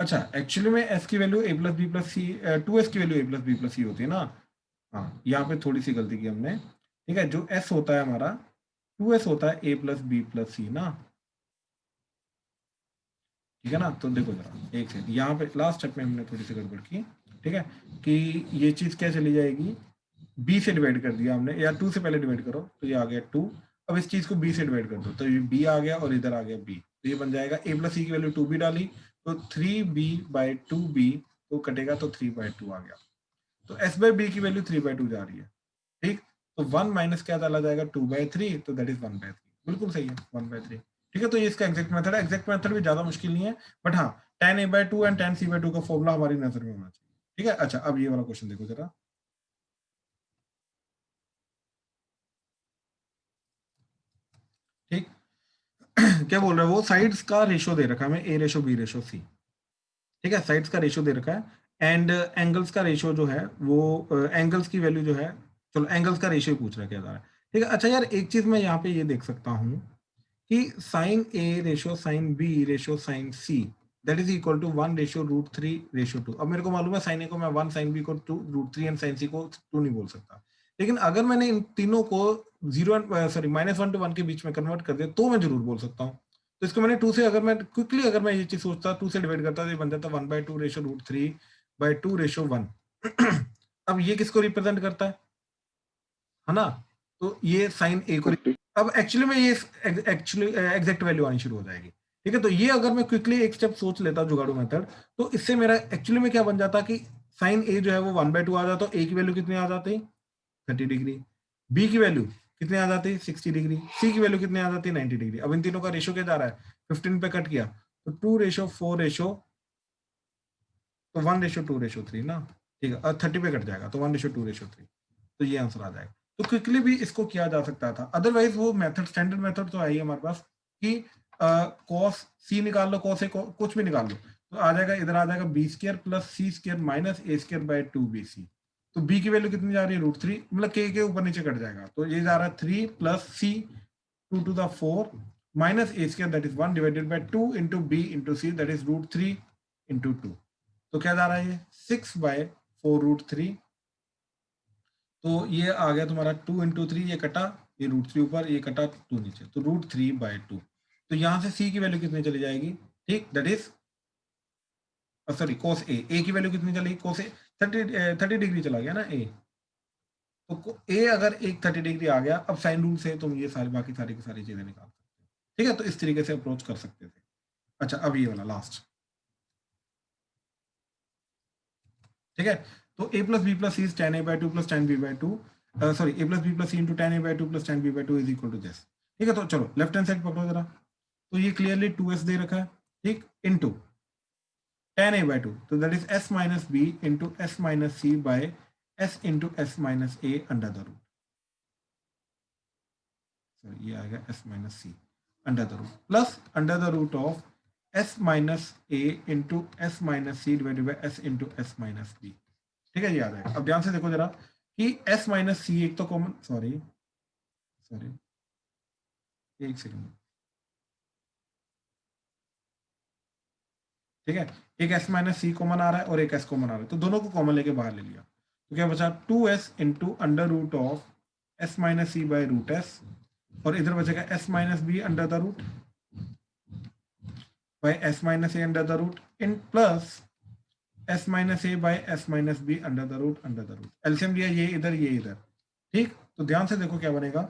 अच्छा, एक्चुअली में s की value a plus B plus C, 2s की value a plus B plus C होती है ना। हाँ, यहाँ पे थोड़ी सी गलती की हमने। ठीक है, जो s होता है हमारा 2s होता है a प्लस बी प्लस सी ना। ठीक है ना, तो देखो जरा एक सेकंड, यहाँ पे लास्ट स्टेप में हमने थोड़ी सी गड़बड़ की। ठीक है, कि ये चीज क्या चली जाएगी, b से डिवाइड कर दिया हमने, या 2 से पहले डिवाइड करो तो ये आ गया 2। अब इस चीज को b से डिवाइड कर दो तो ये b आ गया और इधर आ गया b, तो ये बन जाएगा a प्लस सी की वैल्यू 2b डाली तो 3b/2b, तो कटेगा तो 3/2 आ गया। तो s/b की वैल्यू 3/2 जा रही है, ठीक। तो 1 माइनस क्या डाला जाएगा 2/3, तो दैट इज 1/3, बिल्कुल सही है 1/3, ठीक है। तो ये इसका एग्जैक्ट मेथड है। एग्जैक्ट मेथड भी ज्यादा मुश्किल नहीं है, बट हाँ tan a/2 and tan c/2 का फॉर्मूला हमारी नजर में होना चाहिए, ठीक है। अच्छा अब ये वाला क्वेश्चन देखो जरा, ठीक। क्या बोल रहा है वो, साइड्स का रेशियो दे रखा है हमें a/b/c, ठीक है। साइड्स का रेशियो दे रखा है एंड एंगल्स का रेशियो जो है वो एंगल्स की वैल्यू जो है, चलो एंगल्स का रेशियो पूछ रहा है क्या जा रहा है, ठीक है। अच्छा यार एक चीज मैं यहाँ पे ये देख सकता हूँ कि sine a ratio sine b ratio sine c that is equal to 1/√3/2। अब मेरे को मालूम है साइन a को मैं 1, साइन b को 2√3 एंड साइन c को 2 नहीं बोल सकता, लेकिन अगर मैंने इन तीनों को 0 सॉरी -1 to 1 के बीच में कन्वर्ट कर दिया तो मैं जरूर बोल सकता हूँ। तो इसको मैंने 2 से, अगर मैं क्विकली अगर मैं ये चीज सोचता 2 से डिवाइड करता तो ये बन जाता 1/2/√3/2/1। अब ये किसको रिप्रेजेंट करता है ना, तो ये साइन a को, अब एक्चुअली में ये एक्चुअली एग्जैक्ट वैल्यू आनी शुरू हो जाएगी, ठीक है। तो ये अगर मैं क्विकली एक स्टेप सोच लेता जुगाड़ू मेथड, तो इससे मेरा एक्चुअली में क्या बन जाता कि साइन a जो है वो 1/2 आ जाता, तो a की वैल्यू कितनी आ जाती 30 डिग्री, b की वैल्यू कितने आ जाती 60 डिग्री, c की वैल्यू कितने आ जाती 90 डिग्री। अब इन तीनों का रेशियो क्या जा रहा है 15 पे कट किया तो 2/4 तो 1/2/3 ना, ठीक है। और 30 पे कट जाएगा तो 1/2/3, तो ये आंसर आ जाएगा। तो क्विकली भी इसको किया जा सकता था, अदरवाइज वो मेथड स्टैंडर्ड मेथड तो है ही हमारे पास कि cos c निकाल लो, cos a कुछ भी निकाल लो तो आ जाएगा, इधर आ जाएगा b² + c² - a²/2bc। तो b की वैल्यू कितनी जा रही है √3, मतलब k के ऊपर नीचे कट जाएगा, तो ये जा रहा है 3 + c 2⁴ - a² that is 1 / 2 × b × c that is √3 × 2, तो क्या जा रहा है ये 6/4√3। तो ये आ गया तुम्हारा 2 × 3, ये कटा, ये √3 ऊपर, ये कटा 2 नीचे, तो √3/2। तो यहाँ से c की वैल्यू कितनी चली जाएगी, ठीक, that is sorry cos a की वैल्यू कितनी चलेगी, cos a 30 डिग्री चला गया ना a, तो a अगर एक 30 डिग्री आ गया, अब साइन रूल से तुम ये सारी बाकी सारी की सारी चीजें निकाल सकते हो, ठीक है। तो इस तरीके से अप्रोच कर सकते थे। अच्छा अब ये वाला लास्ट, ठीक है। तो a + b + c is tan a/2 + tan b/2, sorry a + b + c × tan a/2 + tan b/2 is equal to this, ठीक है। तो चलो लेफ्ट हैंड साइड पकड़ो जरा, तो ये क्लियरली 2s दे रखा है, ठीक, इनटू tan a/2, तो that is s - b × s - c by s × s - a under the root, sorry ये आएगा s - c under the root plus under the root of s - a × s - c divided by s × s - b, ठीक है। ये आ जाएगा। अब ध्यान से देखो जरा कि s - c एक तो कॉमन, सॉरी एक सेकंड, ठीक है। एक s - c कॉमन आ रहा है और एक s कॉमन आ रहा है, तो दोनों को कॉमन लेके बाहर ले लिया, तो क्या बचा 2s × under root of s - c by √s, और इधर बचेगा s - b under the root by s - a under the root in plus s - a by s - b under the root. LCM लिया, ये इधर, ठीक। तो ध्यान से देखो क्या बनेगा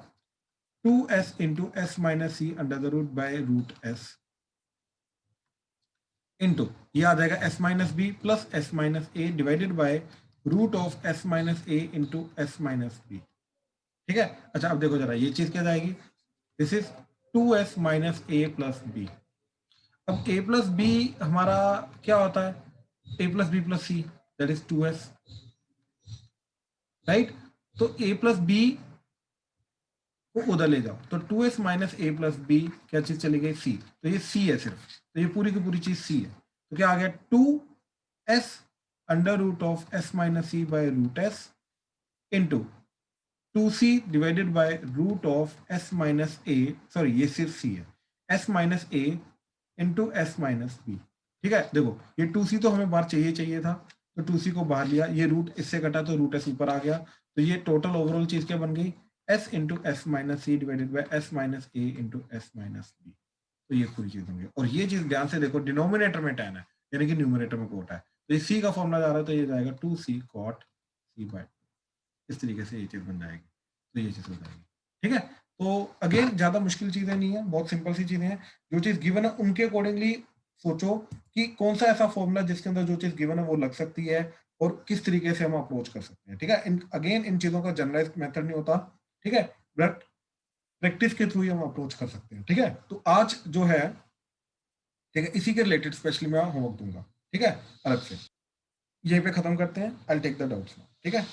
2s × s - c under the root by √s into ये आ जाएगा s - b plus s - a divided by root of s - a × s - b, ठीक है। अच्छा अब देखो जरा ये चीज क्या जाएगी, this is 2s - a + b। अब a + b हमारा क्या होता है, a + b + c that is 2s, right. तो a + b को उधर ले जाओ, तो 2s - a + b क्या चीज चली गई c, तो ये c है सिर्फ, तो ये पूरी की पूरी चीज c है, तो क्या आ गया 2s under root of s - c by √s into 2c divided by root of s - a, sorry ये सिर्फ c है, s - a into s - b, ठीक है। देखो ये 2c तो हमें बाहर चाहिए था, तो 2c को बाहर लिया, ये रूट इससे कटा तो √s ऊपर आ गया, तो ये टोटल ओवरऑल चीज क्या बन गई s × s - c divided by s - a × s - b, तो ये पूरी चीज बन गई। और ये चीज ध्यान से देखो डिनोमिनेटर में tan है यानी कि न्यूमरेटर में कोट है, तो ये c का फॉर्मूला जा रहा है, तो ये जाएगा 2c cot c/2, इस तरीके से ये चीज़ बन जाएगी, तो ये चीज़ हो जाएगी। ठीक है, तो अगेन ज़्यादा मुश्किल चीज़ें नहीं है, बहुत सिंपल सी चीज़ें हैं। जो चीज़ गिवन है उनके अकॉर्डिंगली सोचो कि कौन सा ऐसा फॉर्मूला जिसके अंदर जो चीज़ गिवन है वो लग सकती है और किस तरीके से हम अप्रोच कर सकते हैं। ठीक है, अगेन इन चीज़ों का जनरलाइज मेथड नहीं होता। ठीक है, बट प्रैक्टिस के थ्रू ही हम अप्रोच कर सकते हैं। ठीक है, तो आज जो है, ठीक है, इसी के रिलेटेड स्पेशली मैं होमवर्क दूंगा। ठीक है, अलग से यहीं पे खत्म करते हैं। I take the doubts. ठीक है।